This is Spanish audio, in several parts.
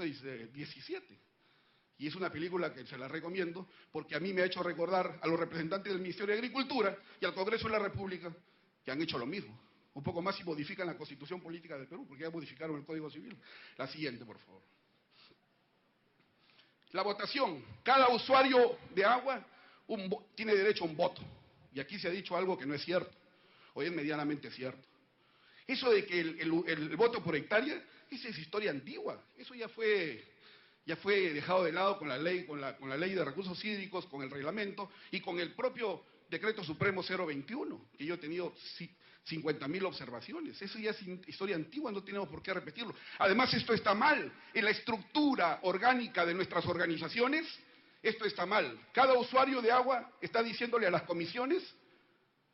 17. Y es una película que se la recomiendo porque a mí me ha hecho recordar a los representantes del Ministerio de Agricultura y al Congreso de la República que han hecho lo mismo. Un poco más y modifican la Constitución Política del Perú porque ya modificaron el Código Civil. La siguiente, por favor. La votación. Cada usuario de agua tiene derecho a un voto. Y aquí se ha dicho algo que no es cierto. O es medianamente cierto. Eso de que el voto por hectárea, esa es historia antigua. Eso ya fue dejado de lado con la ley, con la ley de recursos hídricos, con el reglamento y con el propio Decreto Supremo 021, que yo he tenido 50.000 observaciones. Eso ya es historia antigua, no tenemos por qué repetirlo. Además, esto está mal. En la estructura orgánica de nuestras organizaciones, esto está mal. Cada usuario de agua está diciéndole a las comisiones,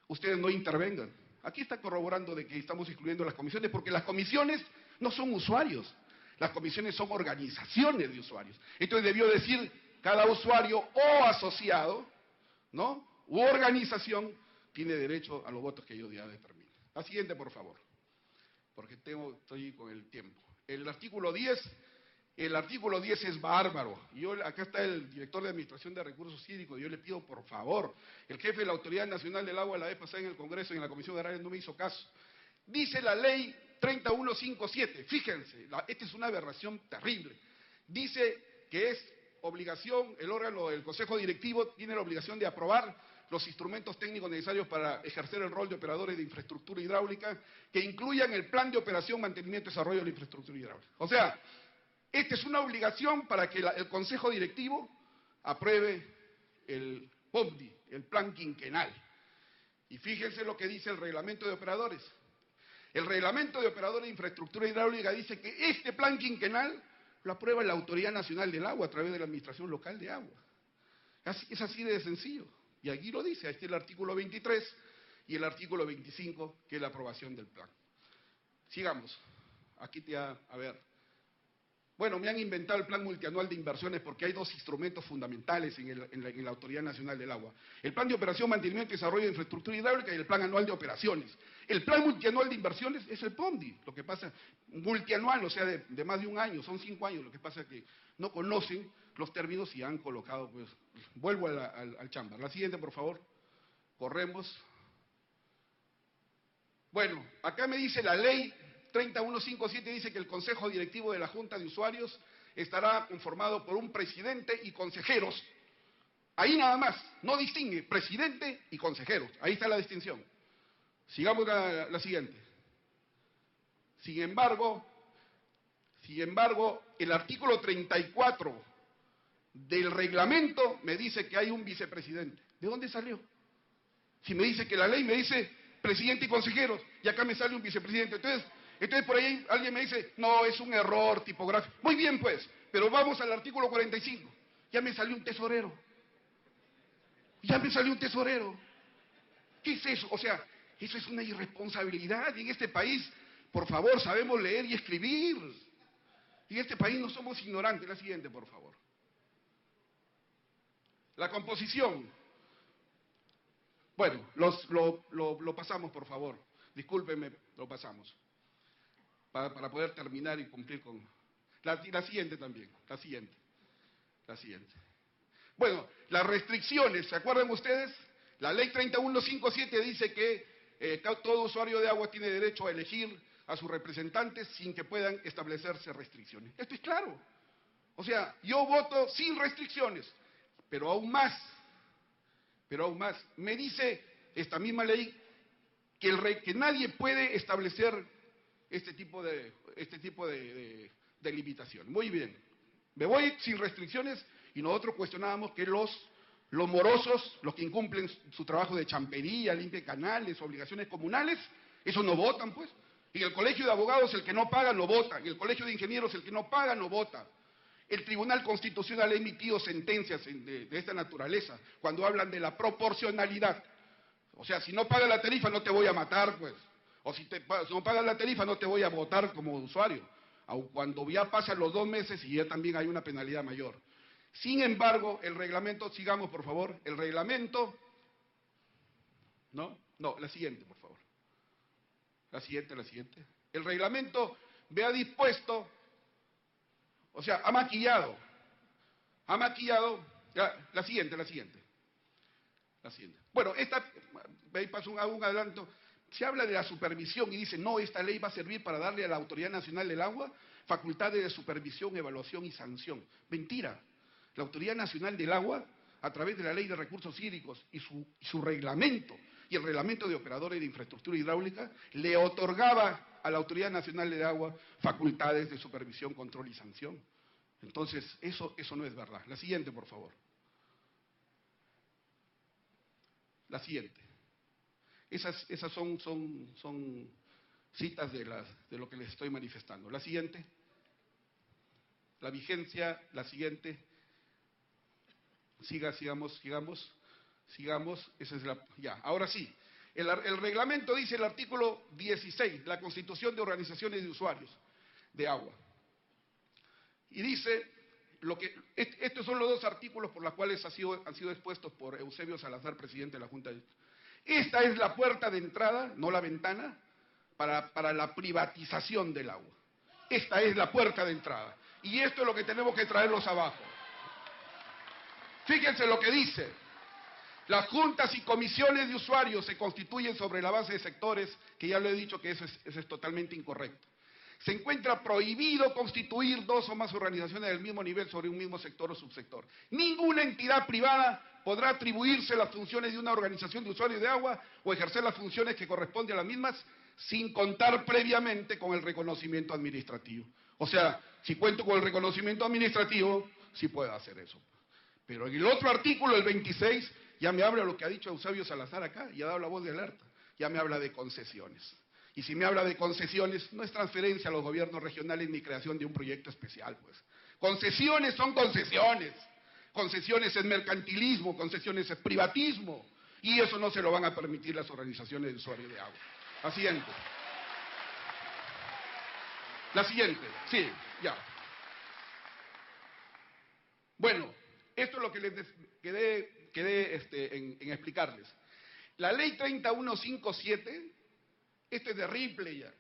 ustedes no intervengan. Aquí está corroborando de que estamos excluyendo las comisiones, porque las comisiones no son usuarios. Las comisiones son organizaciones de usuarios. Entonces debió decir cada usuario o asociado, ¿no?, u organización tiene derecho a los votos que yo ya determine. La siguiente, por favor, porque estoy con el tiempo. El artículo 10 es bárbaro. Acá está el director de Administración de Recursos Hídricos, y yo le pido, por favor, el jefe de la Autoridad Nacional del Agua la vez pasada en el Congreso y en la Comisión Agraria no me hizo caso. Dice la ley 3157, fíjense, esta es una aberración terrible. Dice que es obligación, el órgano del Consejo Directivo tiene la obligación de aprobar los instrumentos técnicos necesarios para ejercer el rol de operadores de infraestructura hidráulica que incluyan el plan de operación, mantenimiento y desarrollo de la infraestructura hidráulica. O sea, esta es una obligación para que el Consejo Directivo apruebe el POMDI, el plan quinquenal. Y fíjense lo que dice el reglamento de operadores. El reglamento de operadores de infraestructura hidráulica dice que este plan quinquenal lo aprueba la Autoridad Nacional del Agua a través de la Administración Local de Agua. Es así de sencillo. Y aquí lo dice, ahí está el artículo 23 y el artículo 25, que es la aprobación del plan. Sigamos. Aquí a ver. Bueno, me han inventado el plan multianual de inversiones porque hay dos instrumentos fundamentales en la Autoridad Nacional del Agua. El plan de operación, mantenimiento y desarrollo de infraestructura hidráulica y el plan anual de operaciones. El plan multianual de inversiones es el POMDI. Lo que pasa, multianual, o sea, de más de un año, son 5 años. Lo que pasa es que no conocen los términos y han colocado, pues, vuelvo al chamber. La siguiente, por favor. Corremos. Bueno, acá me dice la ley 3157, dice que el Consejo Directivo de la Junta de Usuarios estará conformado por un presidente y consejeros. Ahí nada más, no distingue, presidente y consejeros. Ahí está la distinción. Sigamos la siguiente. Sin embargo, el artículo 34 del reglamento me dice que hay un vicepresidente. ¿De dónde salió? Si me dice que la ley me dice presidente y consejeros, y acá me sale un vicepresidente. Entonces por ahí alguien me dice, no, es un error tipográfico. Muy bien, pues, pero vamos al artículo 45. Ya me salió un tesorero. Ya me salió un tesorero. ¿Qué es eso? O sea, eso es una irresponsabilidad. Y en este país, por favor, sabemos leer y escribir. Y en este país no somos ignorantes. La siguiente, por favor. La composición. Bueno, lo pasamos, por favor. Discúlpenme, lo pasamos. Para poder terminar y cumplir con... La siguiente también, la siguiente. Bueno, las restricciones, ¿se acuerdan ustedes? La ley 3157 dice que todo usuario de agua tiene derecho a elegir a sus representantes sin que puedan establecerse restricciones. Esto es claro. O sea, yo voto sin restricciones, pero aún más, me dice esta misma ley que nadie puede establecer este tipo de limitación. Muy bien, me voy sin restricciones y nosotros cuestionábamos que los morosos, los que incumplen su trabajo de champería, limpian canales, obligaciones comunales, esos no votan, pues. Y el colegio de abogados, el que no paga, no vota. Y el colegio de ingenieros, el que no paga, no vota. El Tribunal Constitucional ha emitido sentencias de esta naturaleza, cuando hablan de la proporcionalidad. O sea, si no pagas la tarifa no te voy a matar, pues. O si no pagas la tarifa no te voy a votar como usuario. Aun cuando ya pasan los 2 meses y ya también hay una penalidad mayor. Sin embargo, el reglamento, sigamos por favor, el reglamento... No, la siguiente, por favor. La siguiente. El reglamento me ha dispuesto O sea, ha maquillado. La siguiente. Bueno, ahí paso hago un adelanto. Se habla de la supervisión y dice, no, esta ley va a servir para darle a la Autoridad Nacional del Agua facultades de supervisión, evaluación y sanción. Mentira. La Autoridad Nacional del Agua, a través de la Ley de Recursos Hídricos y su reglamento, y el reglamento de operadores de infraestructura hidráulica, le otorgaba a la Autoridad Nacional del Agua facultades de supervisión, control y sanción. Entonces, eso no es verdad. La siguiente, por favor. La siguiente. Esas son citas de lo que les estoy manifestando. La siguiente. La vigencia, la siguiente. Sigamos. Esa es ya, ahora sí. El reglamento dice el artículo 16, la Constitución de Organizaciones de Usuarios de Agua. Y dice, estos son los dos artículos por los cuales han sido expuestos por Eusebio Salazar, presidente de la Junta. Esta es la puerta de entrada, no la ventana, para la privatización del agua. Esta es la puerta de entrada. Y esto es lo que tenemos que traerlos abajo. Fíjense lo que dice. Las juntas y comisiones de usuarios se constituyen sobre la base de sectores, que ya lo he dicho que eso es totalmente incorrecto. Se encuentra prohibido constituir dos o más organizaciones del mismo nivel sobre un mismo sector o subsector. Ninguna entidad privada podrá atribuirse las funciones de una organización de usuarios de agua o ejercer las funciones que corresponden a las mismas sin contar previamente con el reconocimiento administrativo. O sea, si cuento con el reconocimiento administrativo, sí puedo hacer eso. Pero en el otro artículo, el 26, ya me habla lo que ha dicho Eusebio Salazar acá, ya ha dado la voz de alerta, ya me habla de concesiones. Y si me habla de concesiones, no es transferencia a los gobiernos regionales ni creación de un proyecto especial, pues. Concesiones son concesiones. Concesiones es mercantilismo, concesiones es privatismo. Y eso no se lo van a permitir las organizaciones de usuarios de agua. La siguiente. La siguiente, sí, ya. Bueno, esto es lo que les quedé en explicarles. La ley 3157, esto es de Ripley ya.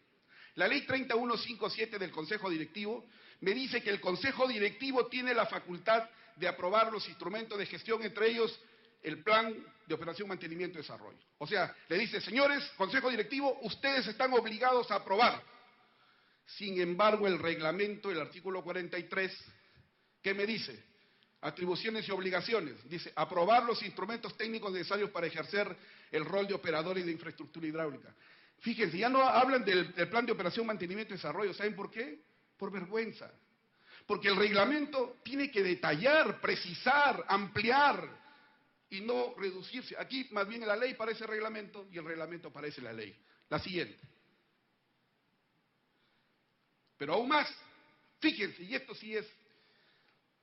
La ley 3157 del Consejo Directivo me dice que el Consejo Directivo tiene la facultad de aprobar los instrumentos de gestión, entre ellos el Plan de Operación, Mantenimiento y Desarrollo. O sea, le dice, señores, Consejo Directivo, ustedes están obligados a aprobar. Sin embargo, el reglamento, el artículo 43, ¿qué me dice? Atribuciones y obligaciones. Dice, aprobar los instrumentos técnicos necesarios para ejercer el rol de operadores de infraestructura hidráulica. Fíjense, ya no hablan del Plan de Operación, Mantenimiento y Desarrollo. ¿Saben por qué? Por vergüenza. Porque el reglamento tiene que detallar, precisar, ampliar y no reducirse. Aquí más bien la ley parece reglamento y el reglamento parece la ley. La siguiente. Pero aún más, fíjense, y esto sí es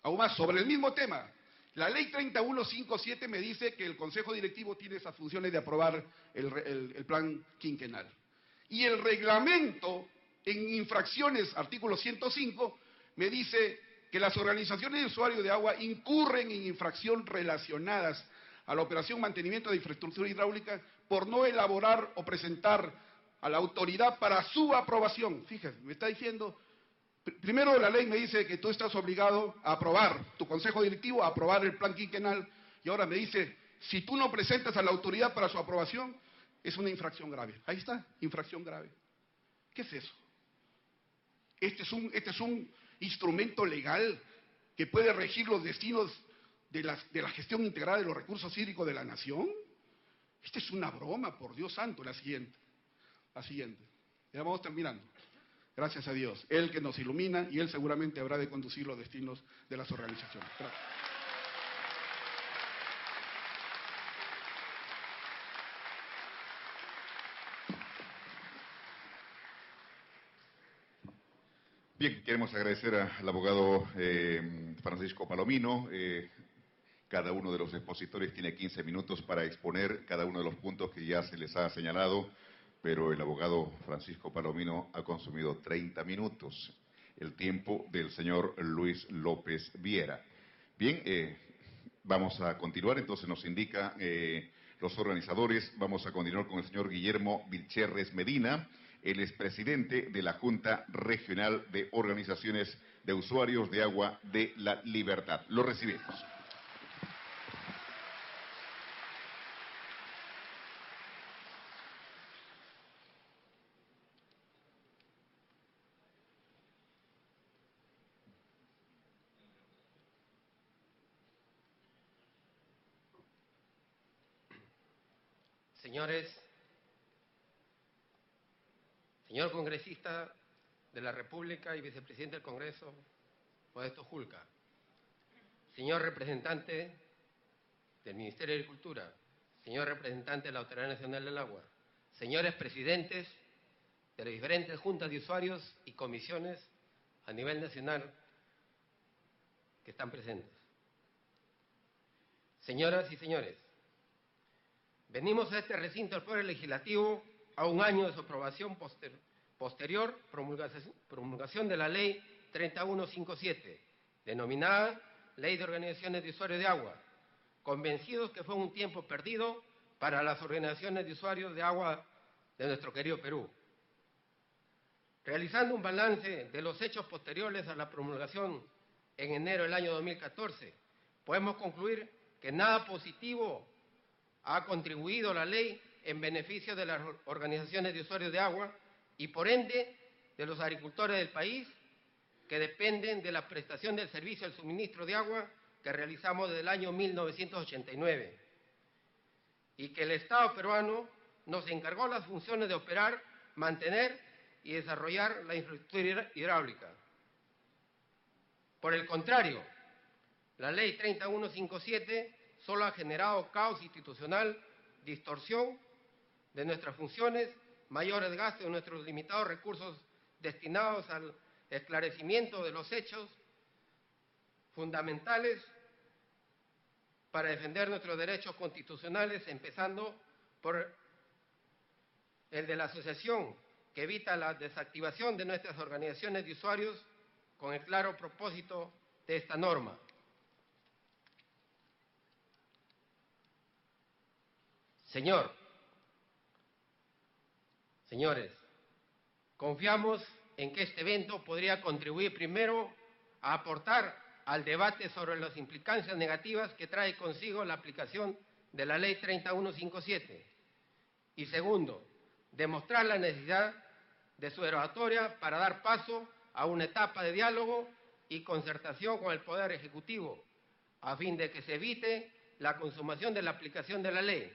aún más sobre el mismo tema. La ley 3157 me dice que el Consejo Directivo tiene esas funciones de aprobar el plan quinquenal. Y el reglamento, en infracciones, artículo 105, me dice que las organizaciones de usuarios de agua incurren en infracción relacionadas a la operación mantenimiento de infraestructura hidráulica por no elaborar o presentar a la autoridad para su aprobación. Fíjense, me está diciendo... Primero la ley me dice que tú estás obligado a aprobar, tu consejo directivo, a aprobar el plan quinquenal, y ahora me dice, si tú no presentas a la autoridad para su aprobación, es una infracción grave. Ahí está, infracción grave. ¿Qué es eso? Este es un instrumento legal que puede regir los destinos de la gestión integrada de los recursos hídricos de la nación. Esta es una broma, por Dios santo. La siguiente. Ya vamos terminando. Gracias a Dios, Él que nos ilumina y Él seguramente habrá de conducir los destinos de las organizaciones. Gracias. Bien, queremos agradecer al abogado Francisco Palomino. Cada uno de los expositores tiene 15 minutos para exponer cada uno de los puntos que ya se les ha señalado, pero el abogado Francisco Palomino ha consumido 30 minutos, el tiempo del señor Luis López Viera. Bien, vamos a continuar, entonces nos indica los organizadores, vamos a continuar con el señor Guillermo Vilcherres Medina, él es presidente de la Junta Regional de Organizaciones de Usuarios de Agua de La Libertad. Lo recibimos. Señores, señor congresista de la República y vicepresidente del Congreso, Modesto Julca, señor representante del Ministerio de Agricultura, señor representante de la Autoridad Nacional del Agua, señores presidentes de las diferentes juntas de usuarios y comisiones a nivel nacional que están presentes. Señoras y señores, venimos a este recinto del Poder Legislativo a un año de su aprobación posterior promulgación de la Ley 3157, denominada Ley de Organizaciones de Usuarios de Agua, convencidos que fue un tiempo perdido para las organizaciones de usuarios de agua de nuestro querido Perú. Realizando un balance de los hechos posteriores a la promulgación en enero del año 2014, podemos concluir que nada positivo ha contribuido la ley en beneficio de las organizaciones de usuarios de agua y, por ende, de los agricultores del país que dependen de la prestación del servicio del suministro de agua que realizamos desde el año 1989 y que el Estado peruano nos encargó las funciones de operar, mantener y desarrollar la infraestructura hidráulica. Por el contrario, la Ley 3157 solo ha generado caos institucional, distorsión de nuestras funciones, mayores gastos de nuestros limitados recursos destinados al esclarecimiento de los hechos fundamentales para defender nuestros derechos constitucionales, empezando por el de la asociación, que evita la desactivación de nuestras organizaciones de usuarios con el claro propósito de esta norma. Señores, confiamos en que este evento podría contribuir primero a aportar al debate sobre las implicancias negativas que trae consigo la aplicación de la Ley 3157 y segundo, demostrar la necesidad de su derogatoria para dar paso a una etapa de diálogo y concertación con el Poder Ejecutivo, a fin de que se evite la consumación de la aplicación de la ley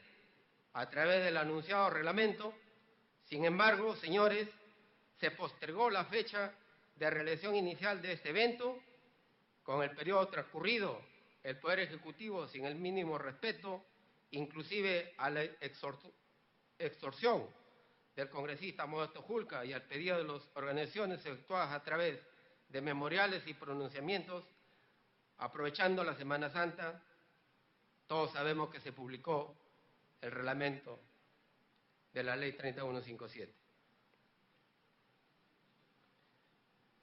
a través del anunciado reglamento. Sin embargo, señores, se postergó la fecha de realización inicial de este evento. Con el periodo transcurrido, el Poder Ejecutivo, sin el mínimo respeto, inclusive a la extorsión del congresista Modesto Julca y al pedido de las organizaciones efectuadas a través de memoriales y pronunciamientos, aprovechando la Semana Santa, todos sabemos que se publicó el reglamento de la Ley 3157.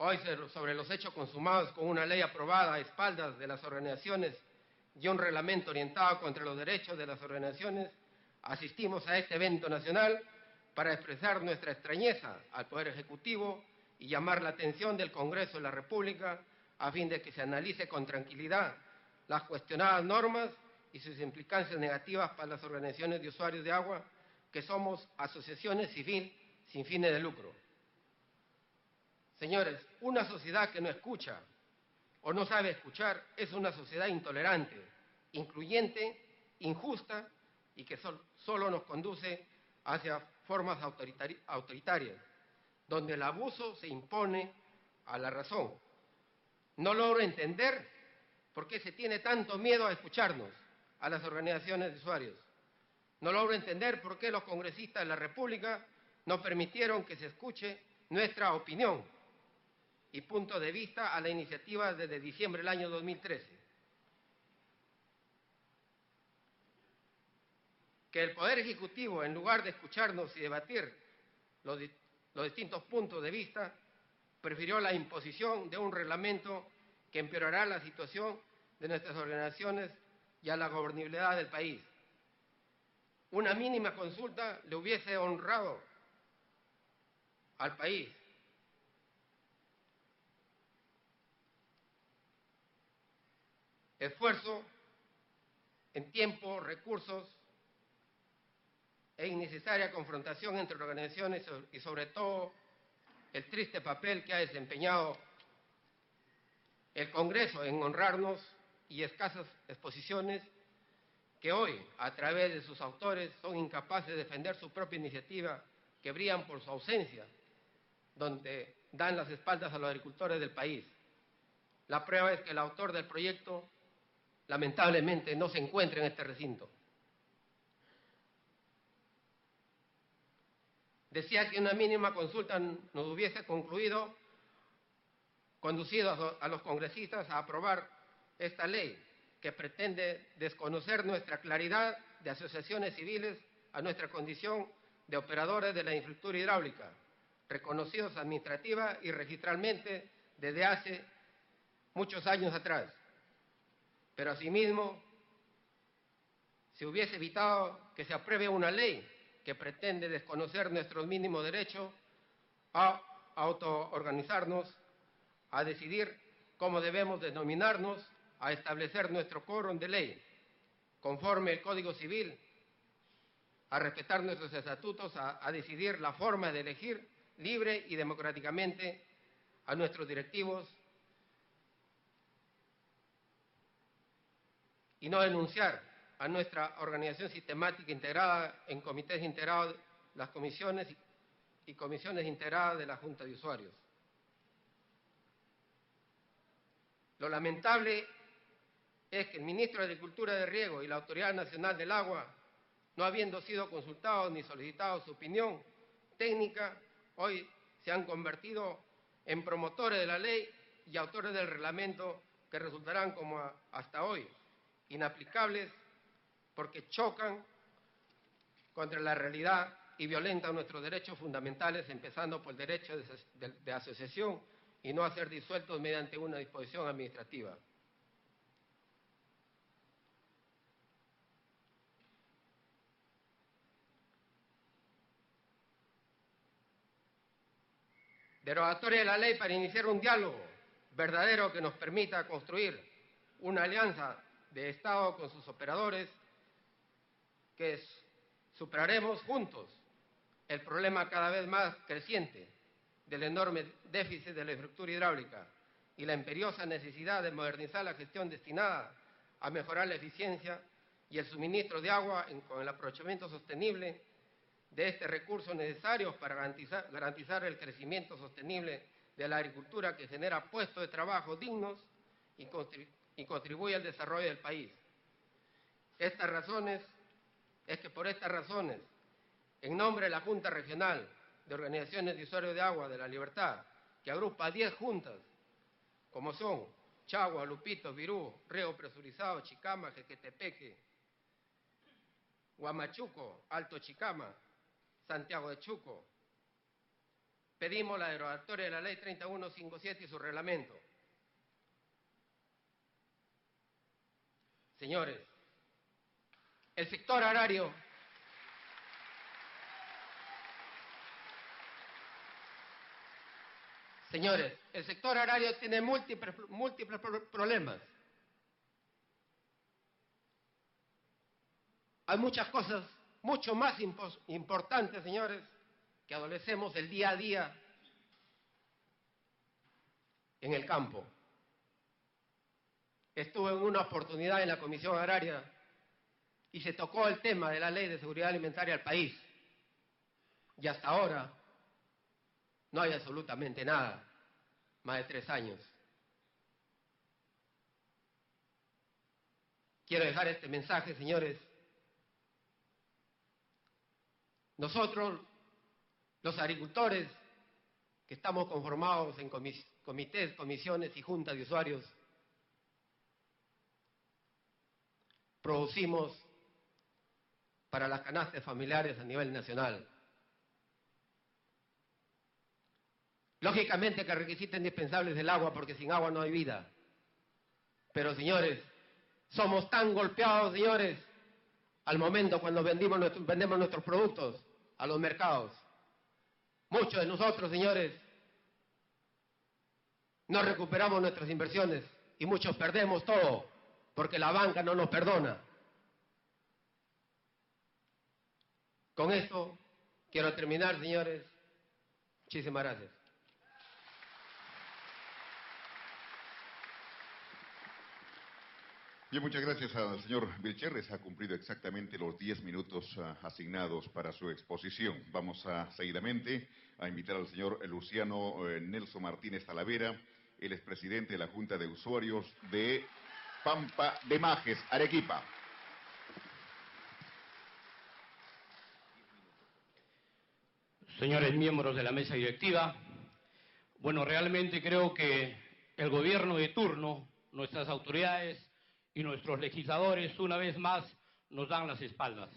Hoy, sobre los hechos consumados con una ley aprobada a espaldas de las organizaciones y un reglamento orientado contra los derechos de las organizaciones, asistimos a este evento nacional para expresar nuestra extrañeza al Poder Ejecutivo y llamar la atención del Congreso de la República a fin de que se analice con tranquilidad las cuestionadas normas y sus implicancias negativas para las organizaciones de usuarios de agua, que somos asociaciones civiles sin fines de lucro. Señores, una sociedad que no escucha o no sabe escuchar es una sociedad intolerante, incluyente, injusta y que solo nos conduce hacia formas autoritarias, donde el abuso se impone a la razón. No logro entender por qué se tiene tanto miedo a escucharnos, a las organizaciones de usuarios. No logro entender por qué los congresistas de la República no permitieron que se escuche nuestra opinión y punto de vista a la iniciativa desde diciembre del año 2013. Que el Poder Ejecutivo, en lugar de escucharnos y debatir los distintos puntos de vista, prefirió la imposición de un reglamento que empeorará la situación de nuestras organizaciones y a la gobernabilidad del país. Una mínima consulta le hubiese honrado al país. esfuerzo en tiempo, recursos e innecesaria confrontación entre organizaciones y sobre todo el triste papel que ha desempeñado el Congreso en honrarnos y escasas exposiciones que hoy, a través de sus autores, son incapaces de defender su propia iniciativa, que brillan por su ausencia, donde dan las espaldas a los agricultores del país. La prueba es que el autor del proyecto, lamentablemente, no se encuentra en este recinto. Decía que una mínima consulta nos hubiese conducido a los congresistas a aprobar esta ley que pretende desconocer nuestra claridad de asociaciones civiles a nuestra condición de operadores de la infraestructura hidráulica, reconocidos administrativa y registralmente desde hace muchos años atrás. Pero asimismo, se hubiese evitado que se apruebe una ley que pretende desconocer nuestros mínimos derechos a autoorganizarnos, a decidir cómo debemos denominarnos, a establecer nuestro quórum de ley, conforme el Código Civil, a respetar nuestros estatutos, a decidir la forma de elegir libre y democráticamente a nuestros directivos y no denunciar a nuestra organización sistemática integrada en comités integrados, las comisiones y comisiones integradas de la Junta de Usuarios. Lo lamentable es que el ministro de Agricultura de Riego y la Autoridad Nacional del Agua, no habiendo sido consultados ni solicitado su opinión técnica, hoy se han convertido en promotores de la ley y autores del reglamento que resultarán, como hasta hoy, inaplicables porque chocan contra la realidad y violentan nuestros derechos fundamentales, empezando por el derecho de asociación y no a ser disueltos mediante una disposición administrativa. Derogatoria de la ley para iniciar un diálogo verdadero que nos permita construir una alianza de Estado con sus operadores, que superaremos juntos el problema cada vez más creciente del enorme déficit de la infraestructura hidráulica y la imperiosa necesidad de modernizar la gestión destinada a mejorar la eficiencia y el suministro de agua con el aprovechamiento sostenible de este recurso necesario para garantizar el crecimiento sostenible de la agricultura, que genera puestos de trabajo dignos y contribuye al desarrollo del país. Por estas razones, en nombre de la Junta Regional de Organizaciones de Usuarios de Agua de la Libertad, que agrupa 10 juntas, como son Chagua, Lupito, Virú, Riego Presurizado, Chicama, Jequetepeque, Huamachuco, Alto Chicama, Santiago de Chuco, pedimos la derogatoria de la Ley 3157 y su reglamento. Señores, el sector agrario tiene múltiples problemas. Hay muchas cosas mucho más importantes, señores, que adolecemos el día a día en el campo. Estuve en una oportunidad en la Comisión Agraria y se tocó el tema de la Ley de Seguridad Alimentaria del país. Y hasta ahora no hay absolutamente nada, más de 3 años. Quiero dejar este mensaje, señores. Nosotros, los agricultores, que estamos conformados en comités, comisiones y juntas de usuarios, producimos para las canastas familiares a nivel nacional. Lógicamente que el requisito indispensable es el agua, porque sin agua no hay vida. Pero, señores, somos tan golpeados, señores, al momento cuando vendemos nuestros productos a los mercados. Muchos de nosotros, señores, no recuperamos nuestras inversiones y muchos perdemos todo porque la banca no nos perdona. Con esto quiero terminar, señores. Muchísimas gracias. Bien, muchas gracias al señor Vilches. Ha cumplido exactamente los 10 minutos asignados para su exposición. Vamos seguidamente a invitar al señor Luciano Nelson Martínez Talavera. Él es presidente de la Junta de Usuarios de Pampa de Majes, Arequipa. Señores miembros de la mesa directiva, bueno, realmente creo que el gobierno de turno, nuestras autoridades y nuestros legisladores una vez más nos dan las espaldas.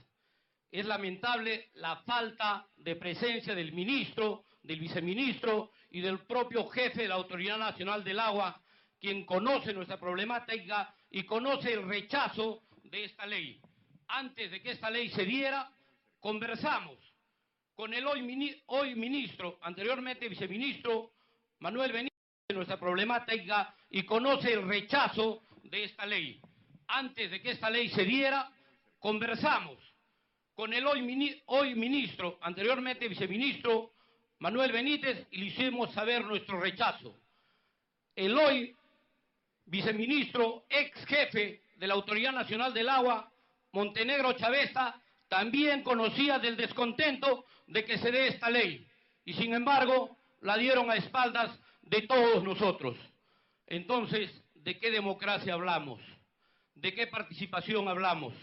Es lamentable la falta de presencia del ministro, del viceministro y del propio jefe de la Autoridad Nacional del Agua, quien conoce nuestra problemática y conoce el rechazo de esta ley. Antes de que esta ley se diera, conversamos con el hoy ministro, anteriormente viceministro, Manuel Benítez, de nuestra problemática y conoce el rechazo de esta ley. Antes de que esta ley se diera, conversamos con el hoy ministro, anteriormente viceministro, Manuel Benítez, y le hicimos saber nuestro rechazo. El hoy viceministro, ex jefe de la Autoridad Nacional del Agua, Montenegro Chavesta, también conocía del descontento de que se dé esta ley, y sin embargo la dieron a espaldas de todos nosotros. Entonces, ¿de qué democracia hablamos? ¿De qué participación hablamos?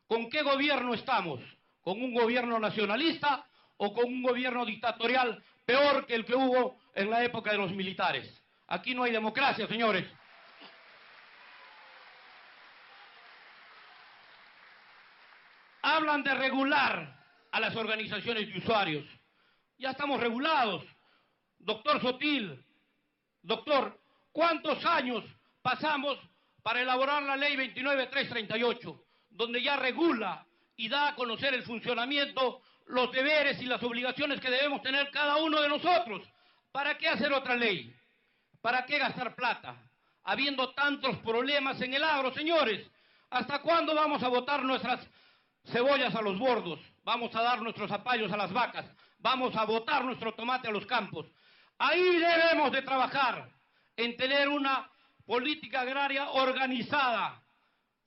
¿Con qué gobierno estamos? ¿Con un gobierno nacionalista o con un gobierno dictatorial peor que el que hubo en la época de los militares? Aquí no hay democracia, señores. Hablan de regular a las organizaciones de usuarios. Ya estamos regulados. Doctor Sotil, doctor, ¿cuántos años pasamos para elaborar la ley 29338, donde ya regula y da a conocer el funcionamiento, los deberes y las obligaciones que debemos tener cada uno de nosotros? ¿Para qué hacer otra ley? ¿Para qué gastar plata? Habiendo tantos problemas en el agro, señores, ¿hasta cuándo vamos a botar nuestras cebollas a los bordos? Vamos a dar nuestros zapallos a las vacas, vamos a botar nuestro tomate a los campos. Ahí debemos de trabajar, en tener una política agraria organizada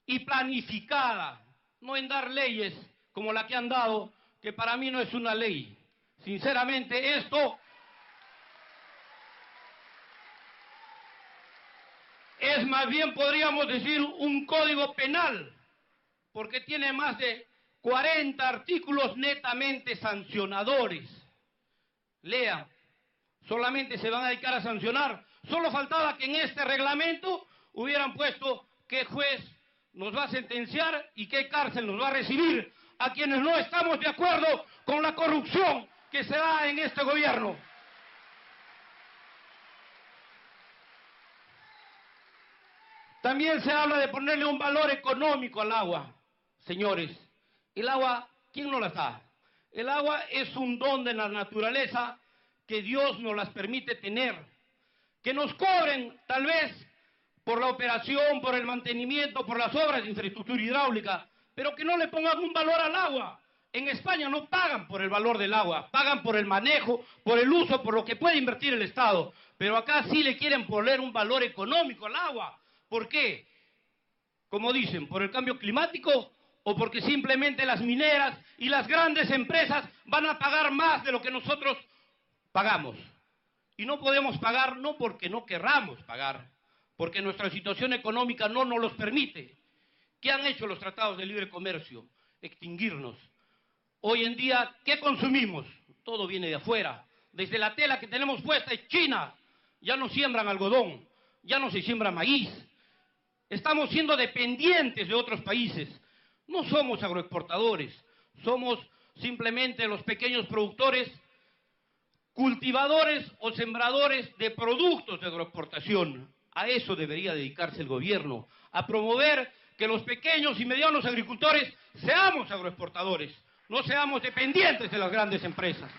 y planificada, no en dar leyes como la que han dado, que para mí no es una ley. Sinceramente, esto es más bien, podríamos decir, un código penal, porque tiene más de 40 artículos netamente sancionadores. Lea, solamente se van a dedicar a sancionar. Solo faltaba que en este reglamento hubieran puesto qué juez nos va a sentenciar y qué cárcel nos va a recibir a quienes no estamos de acuerdo con la corrupción que se da en este gobierno. También se habla de ponerle un valor económico al agua. Señores, el agua, ¿quién nos la da? El agua es un don de la naturaleza que Dios nos las permite tener. Que nos cobren, tal vez, por la operación, por el mantenimiento, por las obras de infraestructura hidráulica, pero que no le pongan un valor al agua. En España no pagan por el valor del agua, pagan por el manejo, por el uso, por lo que puede invertir el Estado. Pero acá sí le quieren poner un valor económico al agua. ¿Por qué? Como dicen, ¿por el cambio climático o porque simplemente las mineras y las grandes empresas van a pagar más de lo que nosotros pagamos? Y no podemos pagar no porque no querramos pagar, porque nuestra situación económica no nos los permite. ¿Qué han hecho los tratados de libre comercio? Extinguirnos. Hoy en día, ¿qué consumimos? Todo viene de afuera. Desde la tela que tenemos puesta es China. Ya no siembran algodón, ya no se siembra maíz. Estamos siendo dependientes de otros países. No somos agroexportadores, somos simplemente los pequeños productores, cultivadores o sembradores de productos de agroexportación. A eso debería dedicarse el gobierno, a promover que los pequeños y medianos agricultores seamos agroexportadores, no seamos dependientes de las grandes empresas.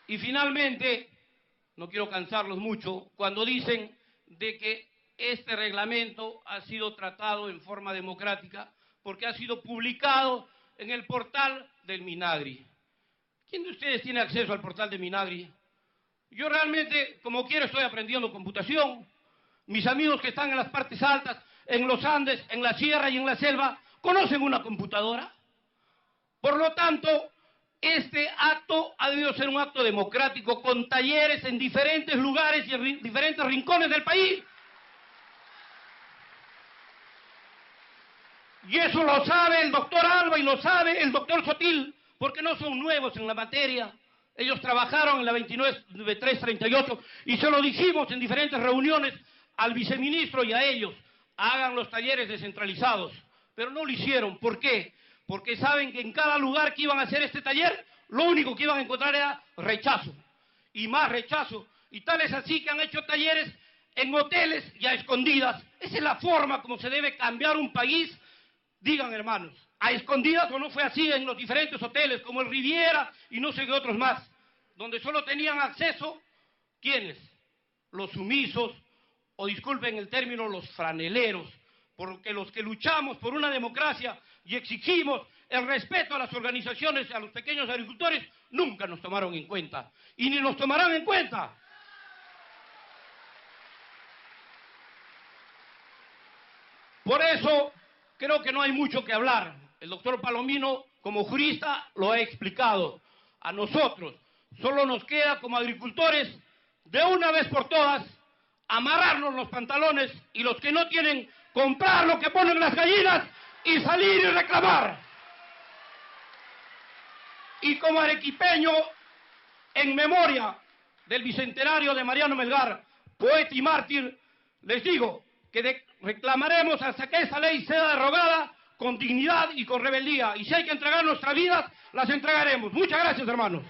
Y finalmente, no quiero cansarlos mucho, cuando dicen de que este reglamento ha sido tratado en forma democrática porque ha sido publicado en el portal del Minagri. ¿Quién de ustedes tiene acceso al portal de Minagri? Yo realmente, como quiero, estoy aprendiendo computación. Mis amigos que están en las partes altas, en los Andes, en la sierra y en la selva, ¿conocen una computadora? Por lo tanto, este acto ha debido ser un acto democrático con talleres en diferentes lugares y en diferentes rincones del país. Y eso lo sabe el doctor Alba y lo sabe el doctor Sotil, porque no son nuevos en la materia. Ellos trabajaron en la 29338 y se lo dijimos en diferentes reuniones al viceministro y a ellos. Hagan los talleres descentralizados. Pero no lo hicieron. ¿Por qué? Porque saben que en cada lugar que iban a hacer este taller, lo único que iban a encontrar era rechazo. Y más rechazo. Y tal es así que han hecho talleres en hoteles y a escondidas. Esa es la forma como se debe cambiar un país. Digan, hermanos, ¿a escondidas o no fue así en los diferentes hoteles, como el Riviera y no sé qué otros más, donde solo tenían acceso, ¿quiénes? Los sumisos, o disculpen el término, los franeleros, porque los que luchamos por una democracia y exigimos el respeto a las organizaciones, a los pequeños agricultores, nunca nos tomaron en cuenta, y ni nos tomarán en cuenta. Por eso, creo que no hay mucho que hablar. El doctor Palomino, como jurista, lo ha explicado. A nosotros solo nos queda, como agricultores, de una vez por todas, amarrarnos los pantalones y los que no tienen, comprar lo que ponen las gallinas y salir y reclamar. Y como arequipeño, en memoria del bicentenario de Mariano Melgar, poeta y mártir, les digo que reclamaremos hasta que esa ley sea derogada con dignidad y con rebeldía. Y si hay que entregar nuestras vidas, las entregaremos. Muchas gracias, hermanos.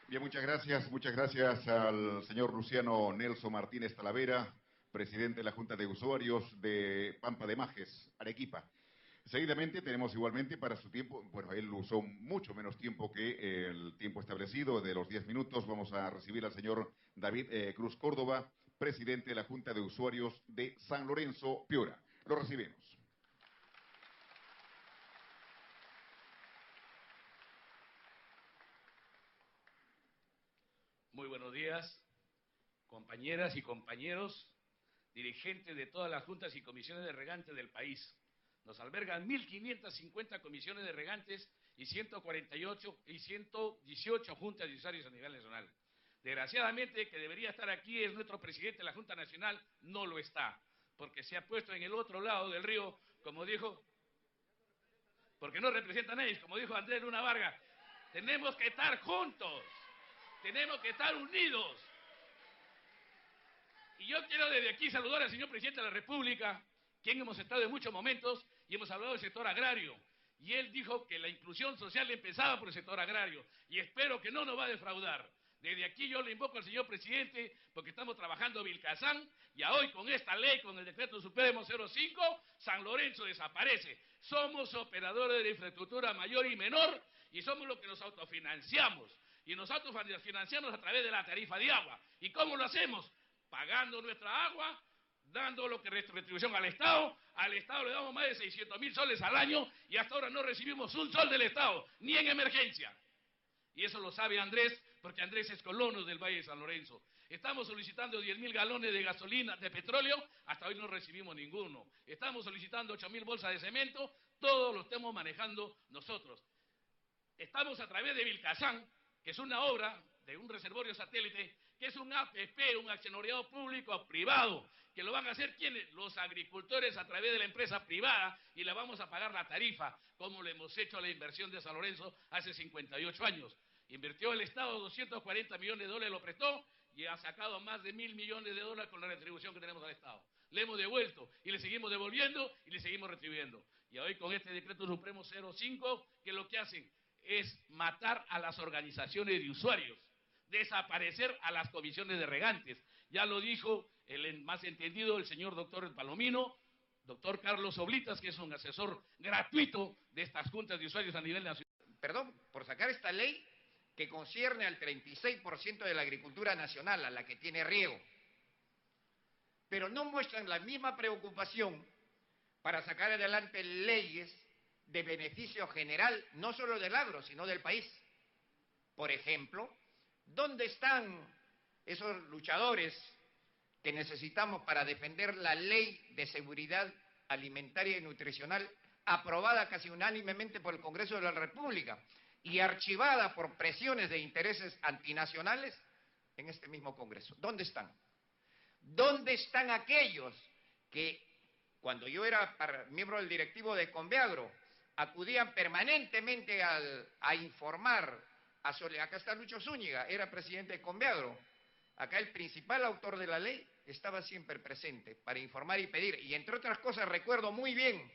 Bien, muchas gracias al señor Luciano Nelson Martínez Talavera, presidente de la Junta de Usuarios de Pampa de Majes, Arequipa. Seguidamente tenemos igualmente para su tiempo, bueno, él usó mucho menos tiempo que el tiempo establecido de los 10 minutos. Vamos a recibir al señor David Cruz Córdoba, presidente de la Junta de Usuarios de San Lorenzo, Piura. Lo recibimos. Muy buenos días, compañeras y compañeros, dirigentes de todas las juntas y comisiones de regantes del país. Nos albergan 1.550 comisiones de regantes y 118 juntas de usuarios a nivel nacional. Desgraciadamente, que debería estar aquí es nuestro presidente de la Junta Nacional, no lo está, porque se ha puesto en el otro lado del río, como dijo, porque no representa a nadie, como dijo Andrés Luna Vargas. Tenemos que estar juntos, tenemos que estar unidos. Y yo quiero desde aquí saludar al señor presidente de la República, quien hemos estado en muchos momentos y hemos hablado del sector agrario. Y él dijo que la inclusión social empezaba por el sector agrario. Y espero que no nos va a defraudar. Desde aquí yo le invoco al señor presidente, porque estamos trabajando Vilcazán, y a hoy con esta ley, con el decreto Supremo 05, San Lorenzo desaparece. Somos operadores de infraestructura mayor y menor, y somos los que nos autofinanciamos. Y nos autofinanciamos a través de la tarifa de agua. ¿Y cómo lo hacemos? Pagando nuestra agua, dando lo que retribución al Estado le damos más de 600.000 soles al año y hasta ahora no recibimos un sol del Estado, ni en emergencia. Y eso lo sabe Andrés, porque Andrés es colono del Valle de San Lorenzo. Estamos solicitando 10.000 galones de gasolina, de petróleo, hasta hoy no recibimos ninguno. Estamos solicitando 8.000 bolsas de cemento, todo lo estamos manejando nosotros. Estamos a través de Vilcazán, que es una obra de un reservorio satélite, que es un APP, un accionariado público-privado, que lo van a hacer ¿quiénes? Los agricultores a través de la empresa privada, y le vamos a pagar la tarifa, como le hemos hecho a la inversión de San Lorenzo hace 58 años. Invirtió el Estado 240 millones de dólares, lo prestó, y ha sacado más de 1.000 millones de dólares con la retribución que tenemos al Estado. Le hemos devuelto, y le seguimos devolviendo, y le seguimos retribuyendo. Y hoy con este decreto Supremo 05, que lo que hacen es matar a las organizaciones de usuarios, desaparecer a las comisiones de regantes. Ya lo dijo el más entendido, el señor doctor Palomino, doctor Carlos Oblitas, que es un asesor gratuito de estas juntas de usuarios a nivel nacional. Perdón, por sacar esta ley que concierne al 36% de la agricultura nacional, a la que tiene riego. Pero no muestran la misma preocupación para sacar adelante leyes de beneficio general, no solo del agro, sino del país. Por ejemplo, ¿dónde están esos luchadores que necesitamos para defender la ley de seguridad alimentaria y nutricional aprobada casi unánimemente por el Congreso de la República y archivada por presiones de intereses antinacionales en este mismo Congreso? ¿Dónde están? ¿Dónde están aquellos que, cuando yo era miembro del directivo de Conveagro, acudían permanentemente a informar a Soledad? Acá está Lucho Zúñiga, era presidente de Conveagro. Acá el principal autor de la ley estaba siempre presente para informar y pedir. Y entre otras cosas recuerdo muy bien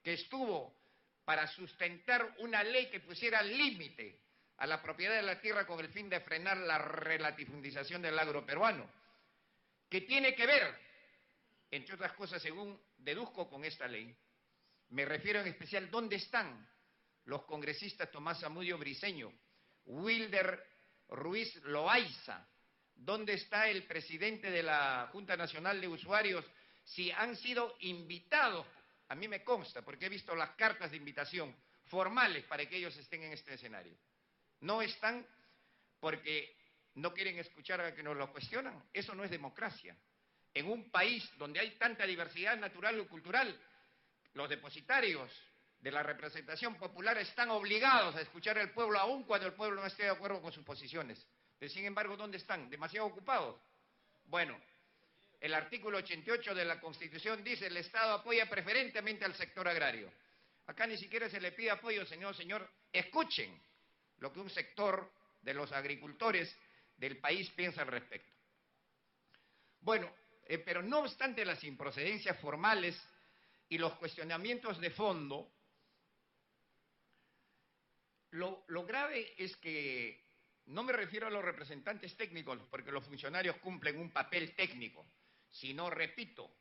que estuvo para sustentar una ley que pusiera límite a la propiedad de la tierra con el fin de frenar la relativización del agro peruano, que tiene que ver, entre otras cosas, según deduzco, con esta ley. Me refiero en especial, ¿dónde están los congresistas Tomás Zamudio Briceño, Wilder Ruiz Loaiza? ¿Dónde está el presidente de la Junta Nacional de Usuarios? Si han sido invitados, a mí me consta, porque he visto las cartas de invitación formales para que ellos estén en este escenario. No están porque no quieren escuchar a que nos lo cuestionan. Eso no es democracia. En un país donde hay tanta diversidad natural y cultural, los depositarios de la representación popular están obligados a escuchar al pueblo, aun cuando el pueblo no esté de acuerdo con sus posiciones. Pero sin embargo, ¿dónde están? ¿Demasiado ocupados? Bueno, el artículo 88 de la Constitución dice: el Estado apoya preferentemente al sector agrario. Acá ni siquiera se le pide apoyo, señor. Escuchen lo que un sector de los agricultores del país piensa al respecto. Bueno, pero no obstante las improcedencias formales y los cuestionamientos de fondo, lo grave es que no me refiero a los representantes técnicos, porque los funcionarios cumplen un papel técnico, sino, repito,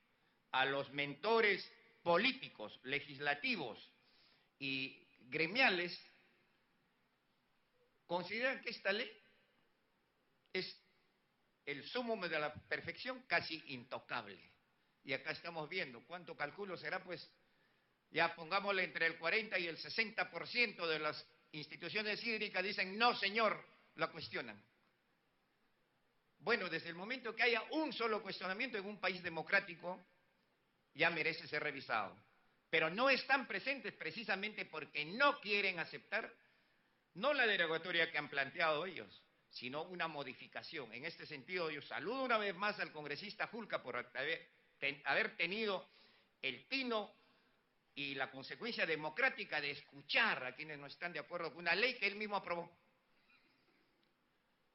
a los mentores políticos, legislativos y gremiales. Consideran que esta ley es el sumo de la perfección, casi intocable. Y acá estamos viendo, ¿cuánto calculo será? Pues ya pongámosle entre el 40 y el 60% de las instituciones hídricas dicen: no, señor, la cuestionan. Bueno, desde el momento que haya un solo cuestionamiento en un país democrático, ya merece ser revisado. Pero no están presentes precisamente porque no quieren aceptar, no la derogatoria que han planteado ellos, sino una modificación. En este sentido, yo saludo una vez más al congresista Julca por haber tenido el tino y la consecuencia democrática de escuchar a quienes no están de acuerdo con una ley que él mismo aprobó.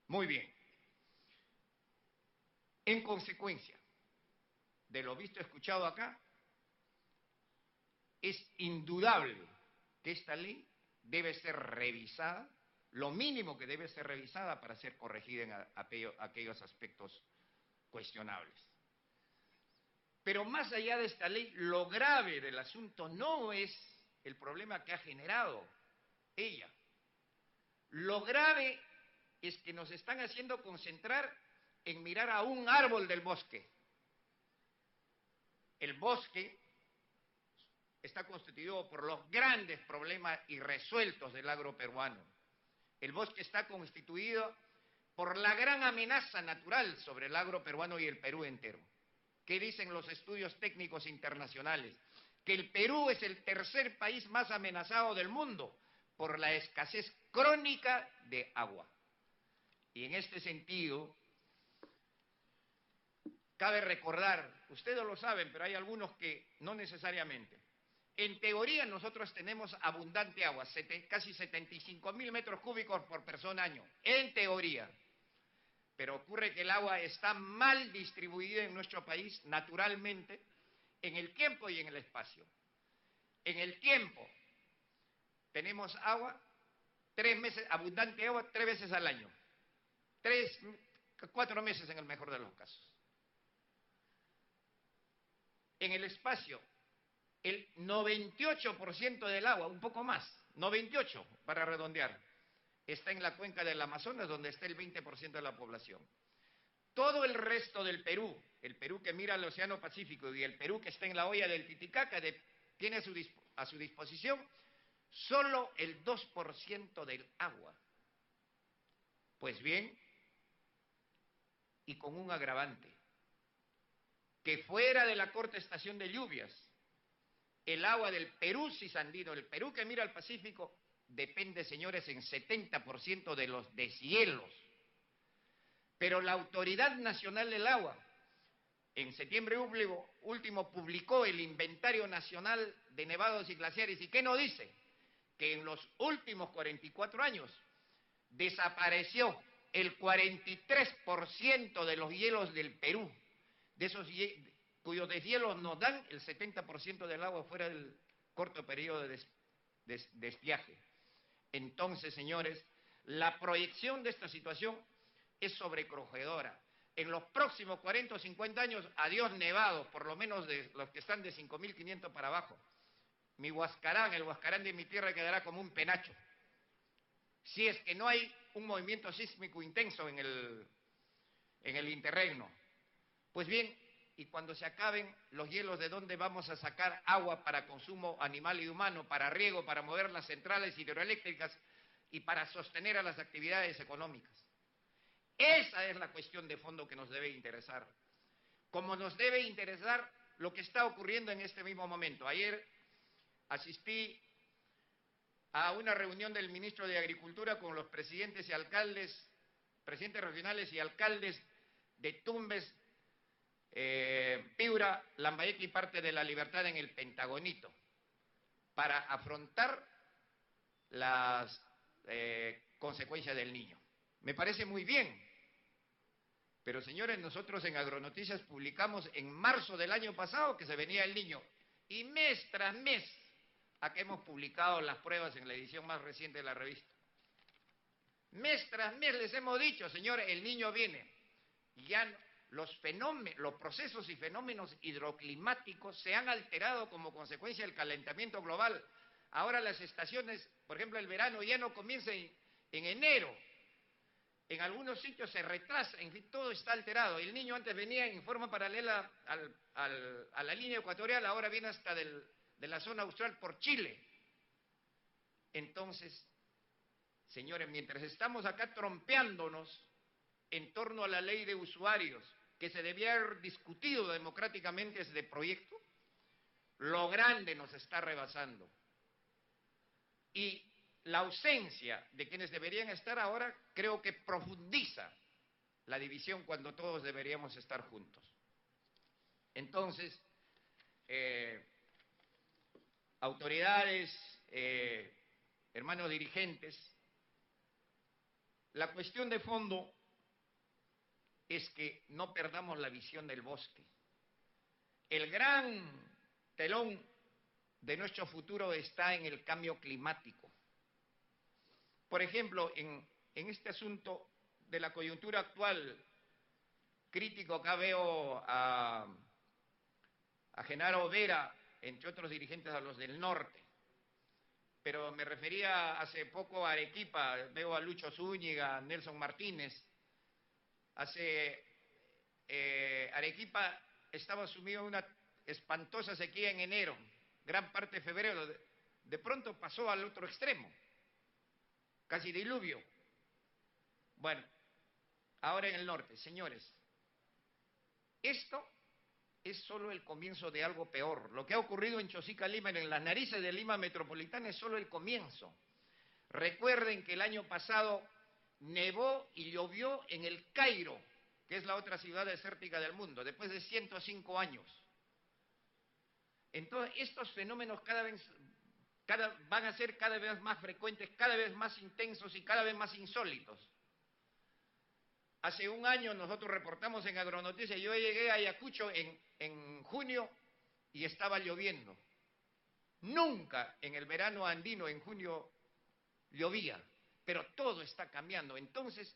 Muy bien. En consecuencia de lo visto y escuchado acá, es indudable que esta ley debe ser revisada, lo mínimo que debe ser revisada para ser corregida en aquellos aspectos cuestionables. Pero más allá de esta ley, lo grave del asunto no es el problema que ha generado ella. Lo grave es que nos están haciendo concentrar en mirar a un árbol del bosque. El bosque está constituido por los grandes problemas irresueltos del agro peruano. El bosque está constituido por la gran amenaza natural sobre el agro peruano y el Perú entero. ¿Qué dicen los estudios técnicos internacionales? Que el Perú es el tercer país más amenazado del mundo por la escasez crónica de agua. Y en este sentido, cabe recordar, ustedes lo saben, pero hay algunos que no necesariamente. En teoría nosotros tenemos abundante agua, casi 75.000 metros cúbicos por persona año, en teoría. Pero ocurre que el agua está mal distribuida en nuestro país naturalmente, en el tiempo y en el espacio. En el tiempo tenemos agua, 3 meses, abundante agua 3 veces al año. 4 meses en el mejor de los casos. En el espacio el 98% del agua, un poco más, 98 para redondear, está en la cuenca del Amazonas, donde está el 20% de la población. Todo el resto del Perú, el Perú que mira al Océano Pacífico y el Perú que está en la hoya del Titicaca, tiene a su disposición solo el 2% del agua. Pues bien, y con un agravante, que fuera de la corta estación de lluvias, el agua del Perú cisandino, el Perú que mira al Pacífico, depende, señores, en 70% de los deshielos. Pero la Autoridad Nacional del Agua, en septiembre último, publicó el Inventario Nacional de Nevados y Glaciares. ¿Y qué nos dice? Que en los últimos 44 años desapareció el 43% de los hielos del Perú, de esos cuyos deshielos nos dan el 70% del agua fuera del corto periodo de estiaje. Entonces, señores, la proyección de esta situación es sobrecogedora. En los próximos 40 o 50 años, adiós nevados, por lo menos de los que están de 5.500 para abajo. Mi Huascarán, el Huascarán de mi tierra, quedará como un penacho. Si es que no hay un movimiento sísmico intenso en el interregno. Pues bien, y cuando se acaben los hielos, ¿de dónde vamos a sacar agua para consumo animal y humano, para riego, para mover las centrales hidroeléctricas y para sostener a las actividades económicas? Esa es la cuestión de fondo que nos debe interesar. Como nos debe interesar lo que está ocurriendo en este mismo momento. Ayer asistí a una reunión del ministro de Agricultura con los presidentes y alcaldes, presidentes regionales y alcaldes de Tumbes, Piura, Lambayeque y parte de La Libertad en el Pentagonito, para afrontar las consecuencias del Niño. Me parece muy bien, pero señores, nosotros en Agronoticias publicamos en marzo del año pasado que se venía el Niño, y mes tras mes, acá hemos publicado las pruebas en la edición más reciente de la revista. Mes tras mes les hemos dicho, señores, el Niño viene. Ya los procesos y fenómenos hidroclimáticos se han alterado como consecuencia del calentamiento global. Ahora las estaciones, por ejemplo, el verano ya no comienza en enero. En algunos sitios se retrasa, en fin, todo está alterado. El Niño antes venía en forma paralela a la línea ecuatorial, ahora viene hasta de la zona austral por Chile. Entonces, señores, mientras estamos acá trompeándonos en torno a la ley de usuarios, que se debía haber discutido democráticamente este proyecto, lo grande nos está rebasando. Y la ausencia de quienes deberían estar ahora creo que profundiza la división cuando todos deberíamos estar juntos. Entonces, autoridades, hermanos dirigentes, la cuestión de fondo es que no perdamos la visión del bosque. El gran telón de nuestro futuro está en el cambio climático. Por ejemplo, en este asunto de la coyuntura actual, crítico, acá veo a Genaro Vera, entre otros dirigentes a los del norte, pero me refería hace poco a Arequipa, veo a Lucho Zúñiga, a Nelson Martínez. Arequipa estaba sumido en una espantosa sequía en enero, gran parte de febrero, de pronto pasó al otro extremo, casi diluvio. Bueno, ahora en el norte, señores, esto es solo el comienzo de algo peor. Lo que ha ocurrido en Chosica, Lima, en las narices de Lima metropolitana, es solo el comienzo. Recuerden que el año pasado nevó y llovió en el Cairo, que es la otra ciudad desértica del mundo, después de 105 años. Entonces, estos fenómenos van a ser cada vez más frecuentes, cada vez más intensos y cada vez más insólitos. Hace un año nosotros reportamos en Agronoticias, yo llegué a Ayacucho en junio y estaba lloviendo. Nunca en el verano andino, en junio, llovía, pero todo está cambiando. Entonces,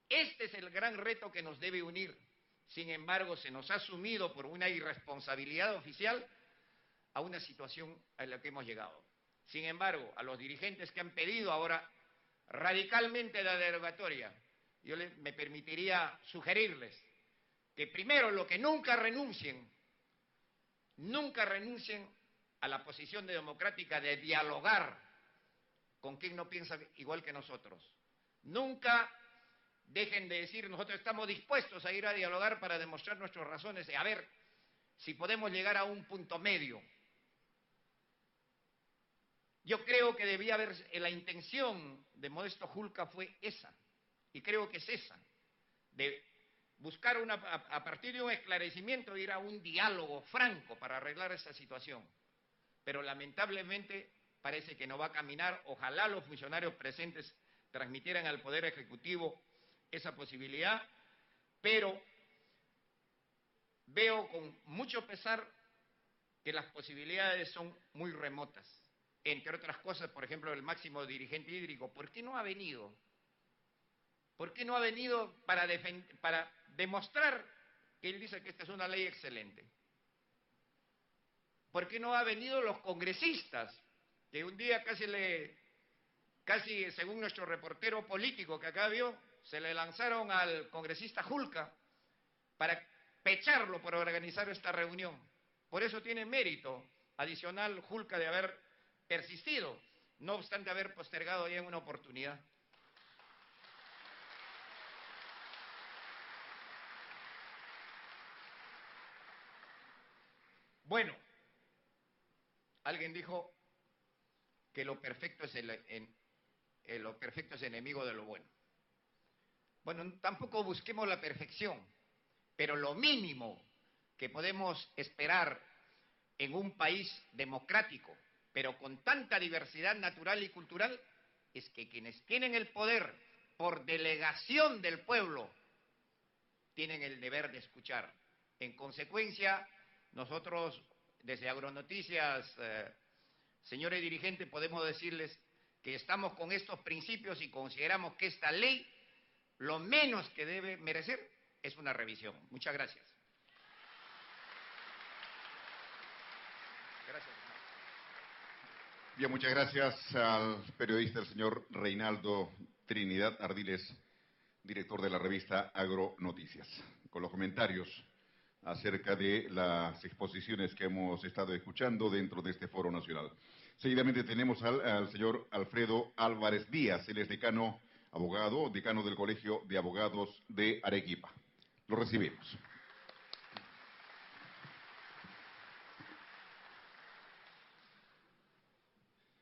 este es el gran reto que nos debe unir. Sin embargo, se nos ha asumido por una irresponsabilidad oficial a una situación a la que hemos llegado. Sin embargo, a los dirigentes que han pedido ahora radicalmente la derogatoria, yo me permitiría sugerirles que primero lo que nunca renuncien a la posición democrática de dialogar con quien no piensa igual que nosotros. Nunca dejen de decir, nosotros estamos dispuestos a ir a dialogar para demostrar nuestras razones, a ver si podemos llegar a un punto medio. Yo creo que debía haber, la intención de Modesto Julca fue esa, y creo que es esa, de buscar a partir de un esclarecimiento, ir a un diálogo franco para arreglar esta situación. Pero lamentablemente parece que no va a caminar. Ojalá los funcionarios presentes transmitieran al Poder Ejecutivo esa posibilidad, pero veo con mucho pesar que las posibilidades son muy remotas. Entre otras cosas, por ejemplo, el máximo dirigente hídrico, ¿por qué no ha venido? ¿Por qué no ha venido para demostrar que él dice que esta es una ley excelente? ¿Por qué no ha venido los congresistas? Que un día casi según nuestro reportero político que acá vio, se le lanzaron al congresista Julca para pecharlo por organizar esta reunión. Por eso tiene mérito adicional Julca de haber persistido, no obstante haber postergado ya en una oportunidad. Bueno, alguien dijo que lo perfecto es enemigo de lo bueno. Bueno, tampoco busquemos la perfección, pero lo mínimo que podemos esperar en un país democrático, pero con tanta diversidad natural y cultural, es que quienes tienen el poder por delegación del pueblo tienen el deber de escuchar. En consecuencia, nosotros desde Agronoticias, señores dirigentes, podemos decirles que estamos con estos principios y consideramos que esta ley lo menos que debe merecer es una revisión. Muchas gracias. Gracias. Bien, muchas gracias al periodista, el señor Reinaldo Trinidad Ardiles, director de la revista Agronoticias, con los comentarios acerca de las exposiciones que hemos estado escuchando dentro de este foro nacional. Seguidamente tenemos al señor Alfredo Álvarez Díaz, él es decano del Colegio de Abogados de Arequipa. Lo recibimos.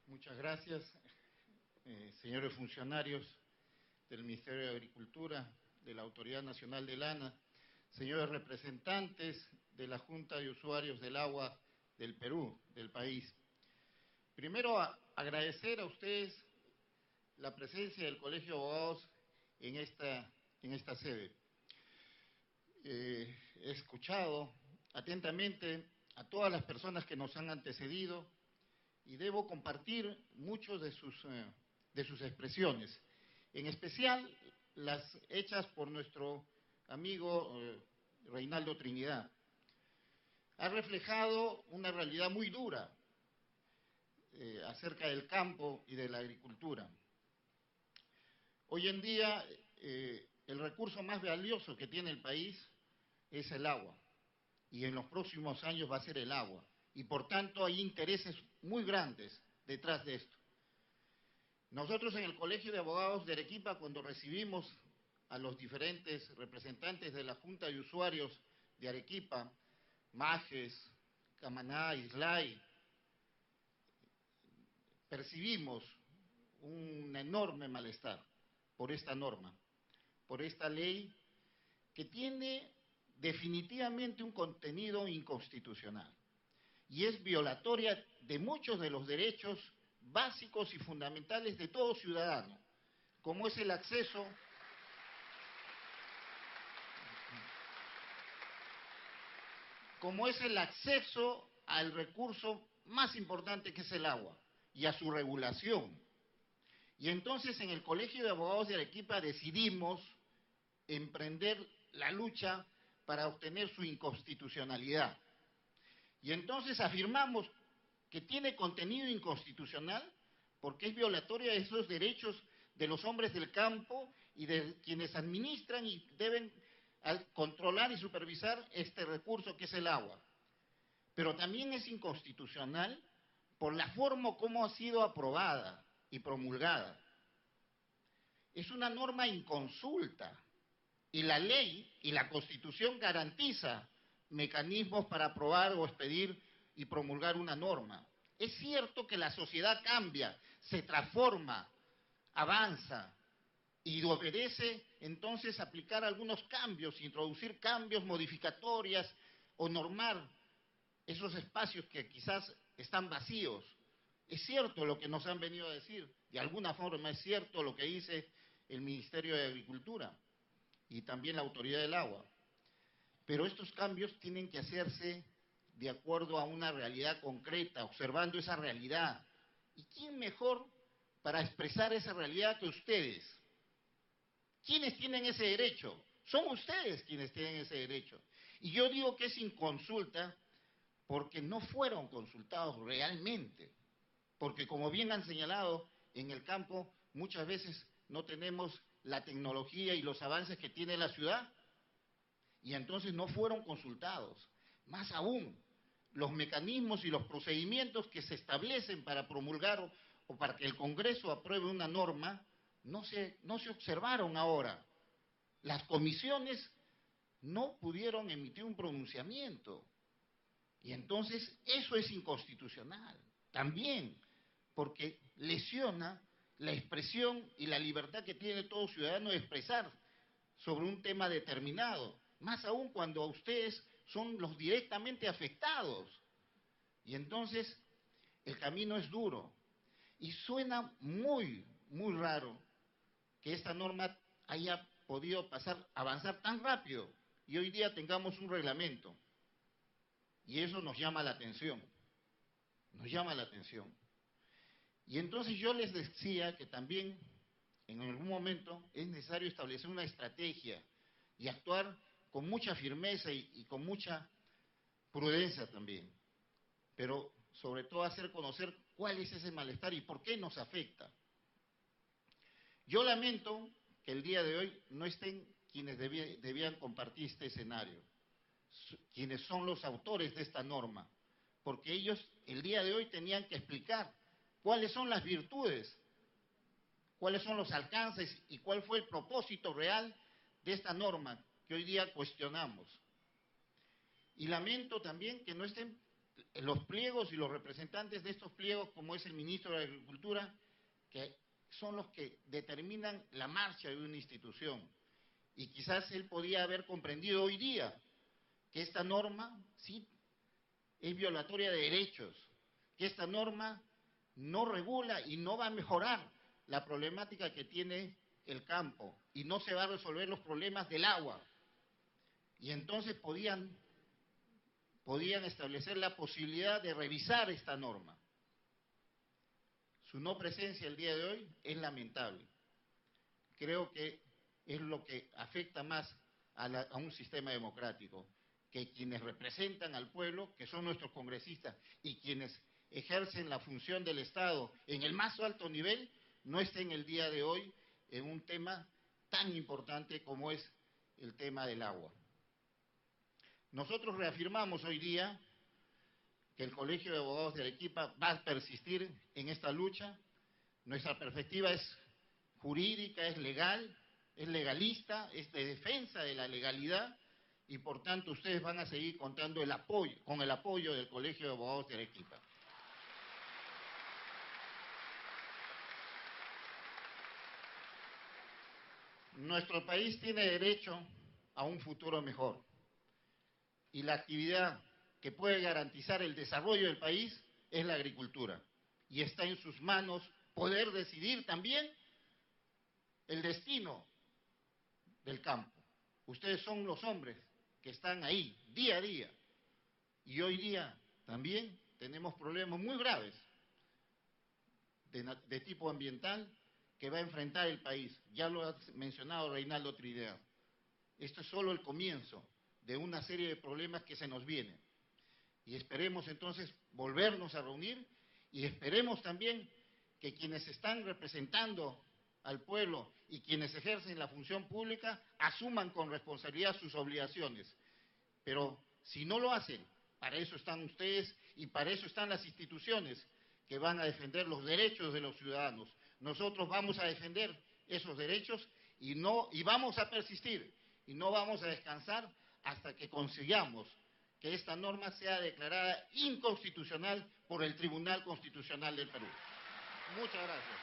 Muchas gracias, señores funcionarios del Ministerio de Agricultura, de la Autoridad Nacional del ANA, señores representantes de la Junta de Usuarios del Agua del Perú, del país. Primero, agradecer a ustedes la presencia del Colegio de Abogados en esta sede. He escuchado atentamente a todas las personas que nos han antecedido y debo compartir muchos de sus expresiones, en especial las hechas por nuestro amigo Reinaldo Trinidad. Ha reflejado una realidad muy dura acerca del campo y de la agricultura. Hoy en día el recurso más valioso que tiene el país es el agua, y en los próximos años va a ser el agua, y por tanto hay intereses muy grandes detrás de esto. Nosotros en el Colegio de Abogados de Arequipa, cuando recibimos a los diferentes representantes de la Junta de Usuarios de Arequipa, Majes, Camaná, Islay, percibimos un enorme malestar por esta norma, por esta ley que tiene definitivamente un contenido inconstitucional y es violatoria de muchos de los derechos básicos y fundamentales de todo ciudadano, como es el acceso al recurso más importante que es el agua y a su regulación. Y entonces en el Colegio de Abogados de Arequipa decidimos emprender la lucha para obtener su inconstitucionalidad. Y entonces afirmamos que tiene contenido inconstitucional porque es violatoria de esos derechos de los hombres del campo y de quienes administran y deben controlar y supervisar este recurso que es el agua. Pero también es inconstitucional por la forma como ha sido aprobada y promulgada. Es una norma inconsulta y la ley y la Constitución garantiza mecanismos para aprobar o expedir y promulgar una norma. Es cierto que la sociedad cambia, se transforma, avanza y obedece entonces aplicar algunos cambios, introducir cambios modificatorias o normar esos espacios que quizás están vacíos. Es cierto lo que nos han venido a decir, de alguna forma es cierto lo que dice el Ministerio de Agricultura y también la Autoridad del Agua. Pero estos cambios tienen que hacerse de acuerdo a una realidad concreta, observando esa realidad. ¿Y quién mejor para expresar esa realidad que ustedes? ¿Quiénes tienen ese derecho? Son ustedes quienes tienen ese derecho. Y yo digo que es sin consulta porque no fueron consultados realmente. Porque como bien han señalado, en el campo muchas veces no tenemos la tecnología y los avances que tiene la ciudad y entonces no fueron consultados. Más aún, los mecanismos y los procedimientos que se establecen para promulgar o para que el Congreso apruebe una norma no se observaron ahora. Las comisiones no pudieron emitir un pronunciamiento y entonces eso es inconstitucional también, porque lesiona la expresión y la libertad que tiene todo ciudadano de expresar sobre un tema determinado, más aún cuando ustedes son los directamente afectados. Y entonces el camino es duro y suena muy, muy raro que esta norma haya podido avanzar tan rápido y hoy día tengamos un reglamento. Y eso nos llama la atención, nos llama la atención. Y entonces yo les decía que también en algún momento es necesario establecer una estrategia y actuar con mucha firmeza y con mucha prudencia también. Pero sobre todo hacer conocer cuál es ese malestar y por qué nos afecta. Yo lamento que el día de hoy no estén quienes debían compartir este escenario, quienes son los autores de esta norma, porque ellos el día de hoy tenían que explicar cuáles son las virtudes, cuáles son los alcances y cuál fue el propósito real de esta norma que hoy día cuestionamos. Y lamento también que no estén los pliegos y los representantes de estos pliegos, como es el ministro de Agricultura, que son los que determinan la marcha de una institución. Y quizás él podía haber comprendido hoy día que esta norma sí es violatoria de derechos, que esta norma no regula y no va a mejorar la problemática que tiene el campo y no se va a resolver los problemas del agua. Y entonces podían establecer la posibilidad de revisar esta norma. Su no presencia el día de hoy es lamentable. Creo que es lo que afecta más a un sistema democrático, que quienes representan al pueblo, que son nuestros congresistas, y quienes ejercen la función del Estado en el más alto nivel, no estén el día de hoy en un tema tan importante como es el tema del agua. Nosotros reafirmamos hoy día que el Colegio de Abogados de Arequipa va a persistir en esta lucha. Nuestra perspectiva es jurídica, es legal, es legalista, es de defensa de la legalidad y por tanto ustedes van a seguir contando con el apoyo del Colegio de Abogados de Arequipa. Nuestro país tiene derecho a un futuro mejor y la actividad que puede garantizar el desarrollo del país es la agricultura y está en sus manos poder decidir también el destino del campo. Ustedes son los hombres que están ahí día a día y hoy día también tenemos problemas muy graves de tipo ambiental que va a enfrentar el país. Ya lo ha mencionado Reinaldo Trinidad. Esto es solo el comienzo de una serie de problemas que se nos vienen. Y esperemos entonces volvernos a reunir y esperemos también que quienes están representando al pueblo y quienes ejercen la función pública asuman con responsabilidad sus obligaciones. Pero si no lo hacen, para eso están ustedes y para eso están las instituciones que van a defender los derechos de los ciudadanos. Nosotros vamos a defender esos derechos y vamos a persistir y no vamos a descansar hasta que consigamos que esta norma sea declarada inconstitucional por el Tribunal Constitucional del Perú. Muchas gracias.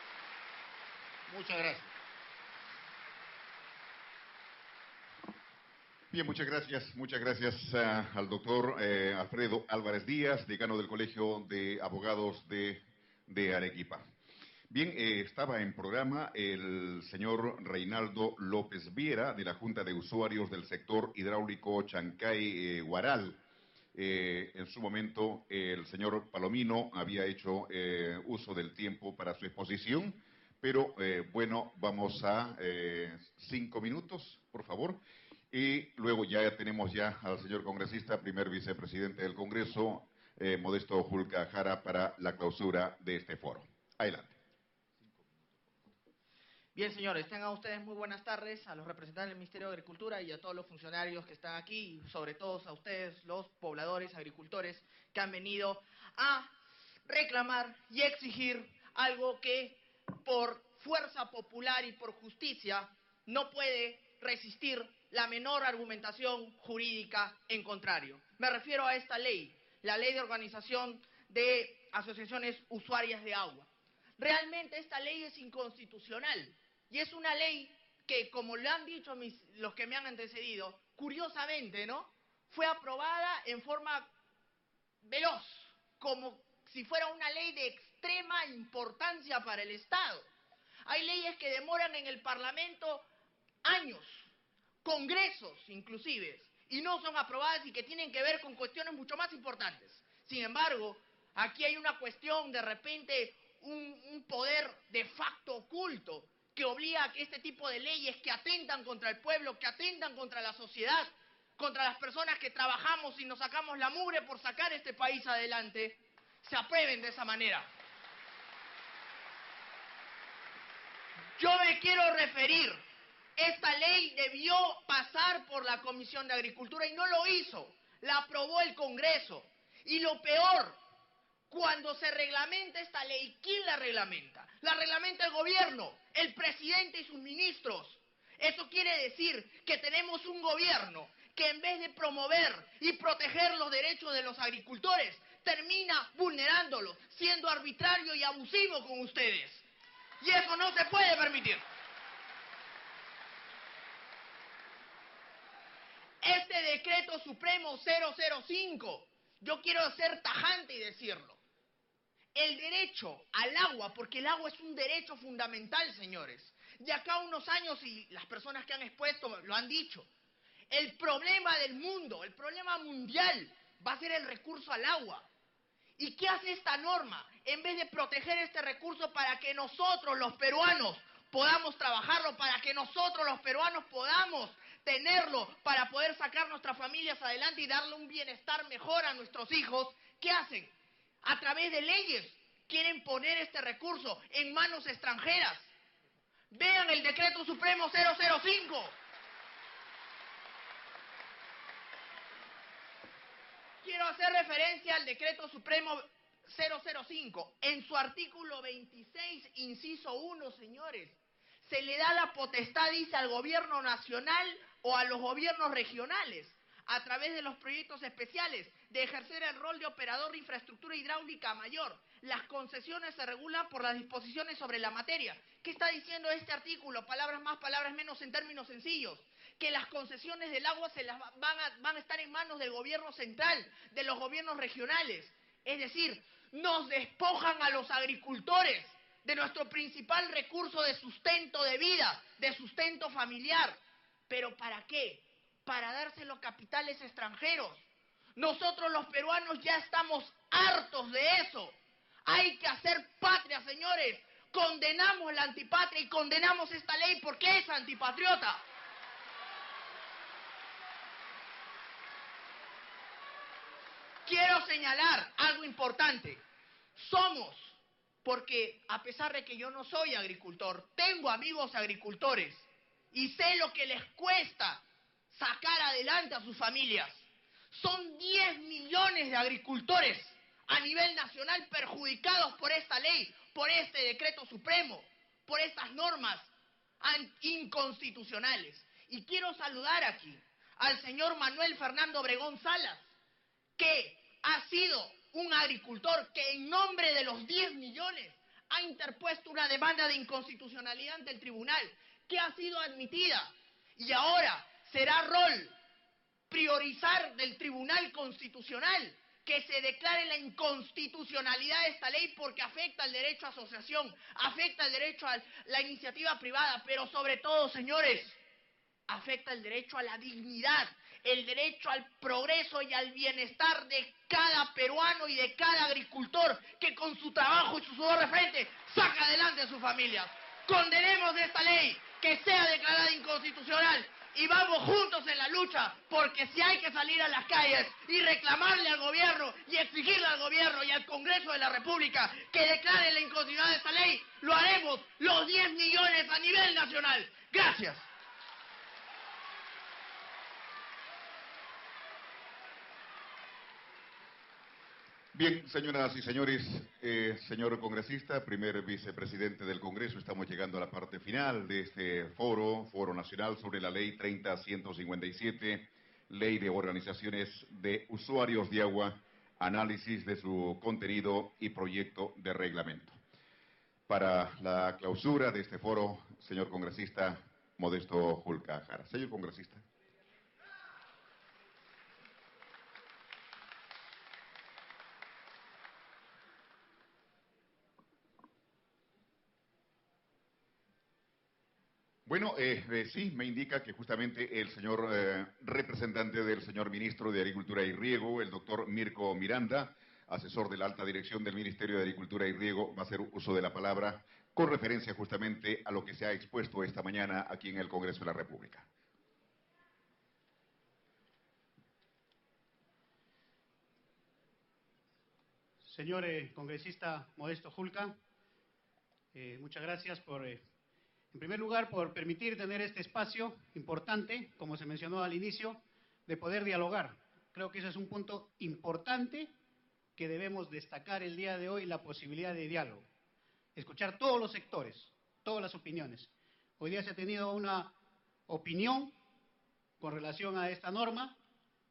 Muchas gracias. Bien, muchas gracias al doctor Alfredo Álvarez Díaz, decano del Colegio de Abogados de Arequipa. Bien, estaba en programa el señor Reinaldo López Viera, de la Junta de Usuarios del Sector Hidráulico Chancay-Huaral. En su momento, el señor Palomino había hecho uso del tiempo para su exposición, pero bueno, vamos a 5 minutos, por favor. Y luego ya tenemos al señor congresista, primer vicepresidente del Congreso, Modesto Julca Jara, para la clausura de este foro. Adelante. Bien, señores, tengan ustedes muy buenas tardes a los representantes del Ministerio de Agricultura y a todos los funcionarios que están aquí, y sobre todo a ustedes, los pobladores, agricultores, que han venido a reclamar y exigir algo que por fuerza popular y por justicia no puede resistir la menor argumentación jurídica en contrario. Me refiero a esta ley, la Ley de Organización de Asociaciones Usuarias de Agua. Realmente esta ley es inconstitucional. Y es una ley que, como lo han dicho los que me han antecedido, curiosamente, ¿no?, fue aprobada en forma veloz, como si fuera una ley de extrema importancia para el Estado. Hay leyes que demoran en el Parlamento años, congresos inclusive, y no son aprobadas y que tienen que ver con cuestiones mucho más importantes. Sin embargo, aquí hay una cuestión, de repente, un poder de facto oculto, que obliga a que este tipo de leyes que atentan contra el pueblo, que atentan contra la sociedad, contra las personas que trabajamos y nos sacamos la mugre por sacar este país adelante, se aprueben de esa manera. Yo me quiero referir, esta ley debió pasar por la Comisión de Agricultura y no lo hizo, la aprobó el Congreso. Y lo peor, cuando se reglamenta esta ley, ¿quién la reglamenta? La reglamenta el gobierno, el presidente y sus ministros. Eso quiere decir que tenemos un gobierno que en vez de promover y proteger los derechos de los agricultores, termina vulnerándolos, siendo arbitrario y abusivo con ustedes. Y eso no se puede permitir. Este decreto supremo 005, yo quiero ser tajante y decirlo. El derecho al agua, porque el agua es un derecho fundamental, señores. De acá a unos años, y las personas que han expuesto lo han dicho, el problema del mundo, el problema mundial, va a ser el recurso al agua. ¿Y qué hace esta norma? En vez de proteger este recurso para que nosotros, los peruanos, podamos trabajarlo, para que nosotros, los peruanos, podamos tenerlo, para poder sacar nuestras familias adelante y darle un bienestar mejor a nuestros hijos, ¿qué hacen? A través de leyes quieren poner este recurso en manos extranjeras. Vean el decreto supremo 005. Quiero hacer referencia al decreto supremo 005. En su artículo 26, inciso 1, señores, se le da la potestad, dice, al gobierno nacional o a los gobiernos regionales, a través de los proyectos especiales, de ejercer el rol de operador de infraestructura hidráulica mayor. Las concesiones se regulan por las disposiciones sobre la materia. ¿Qué está diciendo este artículo? Palabras más, palabras menos, en términos sencillos. Que las concesiones del agua van a estar en manos del gobierno central, de los gobiernos regionales. Es decir, nos despojan a los agricultores de nuestro principal recurso de sustento de vida, de sustento familiar. ¿Pero para qué? Para dárselo a capitales extranjeros. Nosotros los peruanos ya estamos hartos de eso. Hay que hacer patria, señores. Condenamos la antipatria y condenamos esta ley porque es antipatriota. quiero señalar algo importante. Somos, porque a pesar de que yo no soy agricultor, tengo amigos agricultores y sé lo que les cuesta sacar adelante a sus familias. Son 10 millones de agricultores a nivel nacional perjudicados por esta ley, por este decreto supremo, por estas normas inconstitucionales. Y quiero saludar aquí al señor Manuel Fernando Obregón Salas, que ha sido un agricultor que en nombre de los 10 millones ha interpuesto una demanda de inconstitucionalidad ante el tribunal, que ha sido admitida. Y ahora será rol priorizar del Tribunal Constitucional que se declare la inconstitucionalidad de esta ley porque afecta al derecho a asociación, afecta el derecho a la iniciativa privada, pero sobre todo, señores, afecta el derecho a la dignidad, el derecho al progreso y al bienestar de cada peruano y de cada agricultor que con su trabajo y su sudor de frente saca adelante a sus familias. Condenemos esta ley, que sea declarada inconstitucional, y vamos juntos en la lucha, porque si hay que salir a las calles y reclamarle al gobierno y exigirle al gobierno y al Congreso de la República que declare la inconstitucionalidad de esta ley, lo haremos los 10 millones a nivel nacional. Gracias. Bien, señoras y señores, señor congresista, primer vicepresidente del Congreso, estamos llegando a la parte final de este foro nacional sobre la ley 30.157, ley de organizaciones de usuarios de agua, análisis de su contenido y proyecto de reglamento. Para la clausura de este foro, señor congresista Modesto Julca Jara. Señor congresista. Bueno, sí, me indica que justamente el señor representante del señor ministro de Agricultura y Riego, el doctor Mirko Miranda, asesor de la alta dirección del Ministerio de Agricultura y Riego, va a hacer uso de la palabra con referencia justamente a lo que se ha expuesto esta mañana aquí en el Congreso de la República. Señor congresista Modesto Julca, muchas gracias por... En primer lugar, por permitir tener este espacio importante, como se mencionó al inicio, de poder dialogar. Creo que ese es un punto importante que debemos destacar el día de hoy, la posibilidad de diálogo. Escuchar todos los sectores, todas las opiniones. Hoy día se ha tenido una opinión con relación a esta norma,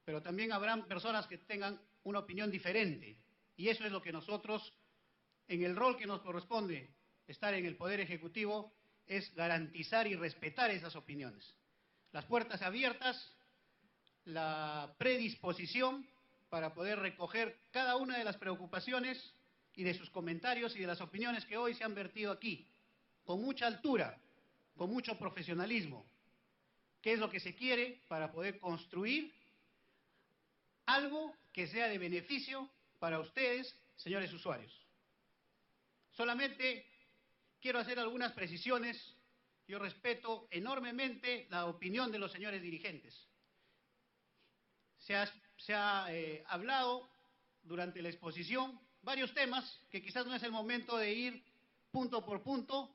pero también habrán personas que tengan una opinión diferente. Y eso es lo que nosotros, en el rol que nos corresponde, estar en el Poder Ejecutivo, es garantizar y respetar esas opiniones. Las puertas abiertas, la predisposición para poder recoger cada una de las preocupaciones y de sus comentarios y de las opiniones que hoy se han vertido aquí, con mucha altura, con mucho profesionalismo. ¿Qué es lo que se quiere para poder construir algo que sea de beneficio para ustedes, señores usuarios? Solamente quiero hacer algunas precisiones. Yo respeto enormemente la opinión de los señores dirigentes. Se ha hablado durante la exposición varios temas que quizás no es el momento de ir punto por punto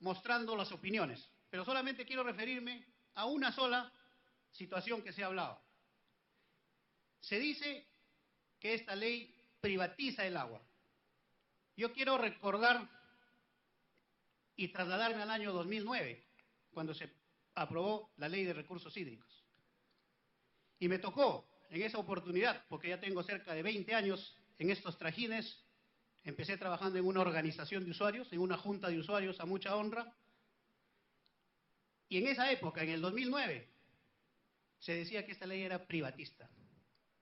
mostrando las opiniones, pero solamente quiero referirme a una sola situación que se ha hablado. Se dice que esta ley privatiza el agua. Yo quiero recordar y trasladarme al año 2009, cuando se aprobó la Ley de Recursos Hídricos. Y me tocó, en esa oportunidad, porque ya tengo cerca de 20 años en estos trajines, empecé trabajando en una organización de usuarios, en una junta de usuarios a mucha honra, y en esa época, en el 2009, se decía que esta ley era privatista.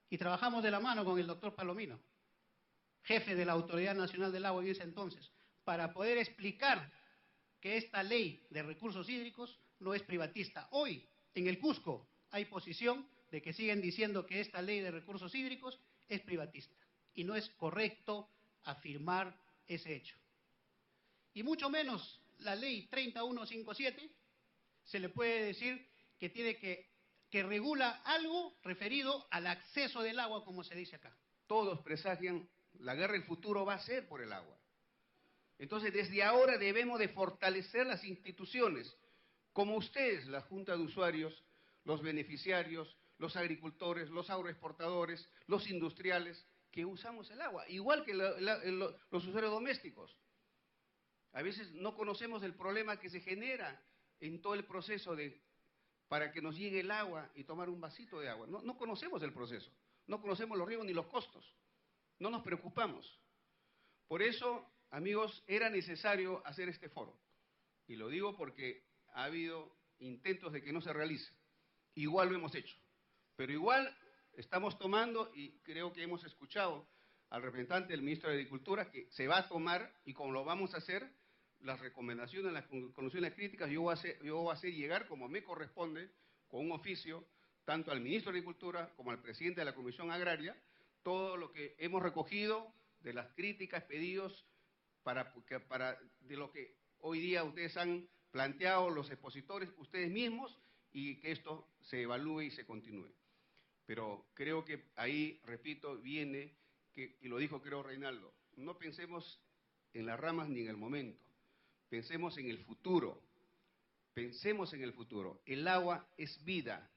Y trabajamos de la mano con el doctor Palomino, jefe de la Autoridad Nacional del Agua en ese entonces, para poder explicar que esta ley de recursos hídricos no es privatista. Hoy, en el Cusco, hay posición de que siguen diciendo que esta ley de recursos hídricos es privatista. Y no es correcto afirmar ese hecho. Y mucho menos la ley 30.157 se le puede decir que tiene que que regula algo referido al acceso del agua, como se dice acá. Todos presagian la guerra del futuro va a ser por el agua. Entonces, desde ahora debemos de fortalecer las instituciones, como ustedes, la Junta de Usuarios, los beneficiarios, los agricultores, los agroexportadores, los industriales, que usamos el agua, igual que los usuarios domésticos. A veces no conocemos el problema que se genera en todo el proceso para que nos llegue el agua y tomar un vasito de agua. No conocemos el proceso, no conocemos los riesgos ni los costos, no nos preocupamos. Por eso, amigos, era necesario hacer este foro. Y lo digo porque ha habido intentos de que no se realice. Igual lo hemos hecho. Pero igual estamos tomando, y creo que hemos escuchado al representante del ministro de Agricultura, que se va a tomar, y como lo vamos a hacer, las recomendaciones, las conclusiones críticas, yo voy a hacer llegar, como me corresponde, con un oficio, tanto al ministro de Agricultura como al presidente de la Comisión Agraria, todo lo que hemos recogido de las críticas, pedidos, de lo que hoy día ustedes han planteado, los expositores, ustedes mismos, y que esto se evalúe y se continúe. Pero creo que ahí, repito, viene, y lo dijo creo Reinaldo, no pensemos en las ramas ni en el momento, pensemos en el futuro, pensemos en el futuro. El agua es vida,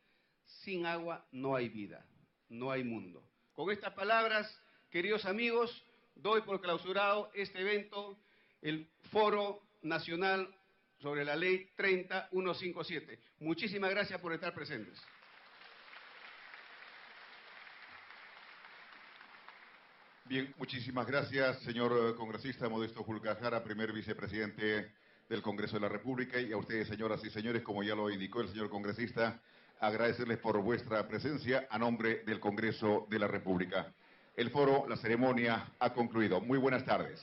sin agua no hay vida, no hay mundo. Con estas palabras, queridos amigos, doy por clausurado este evento, el Foro Nacional sobre la Ley 30157. Muchísimas gracias por estar presentes. Bien, muchísimas gracias, señor congresista Modesto Julca Jara, primer vicepresidente del Congreso de la República, y a ustedes, señoras y señores, como ya lo indicó el señor congresista, agradecerles por vuestra presencia a nombre del Congreso de la República. El foro, la ceremonia ha concluido. Muy buenas tardes.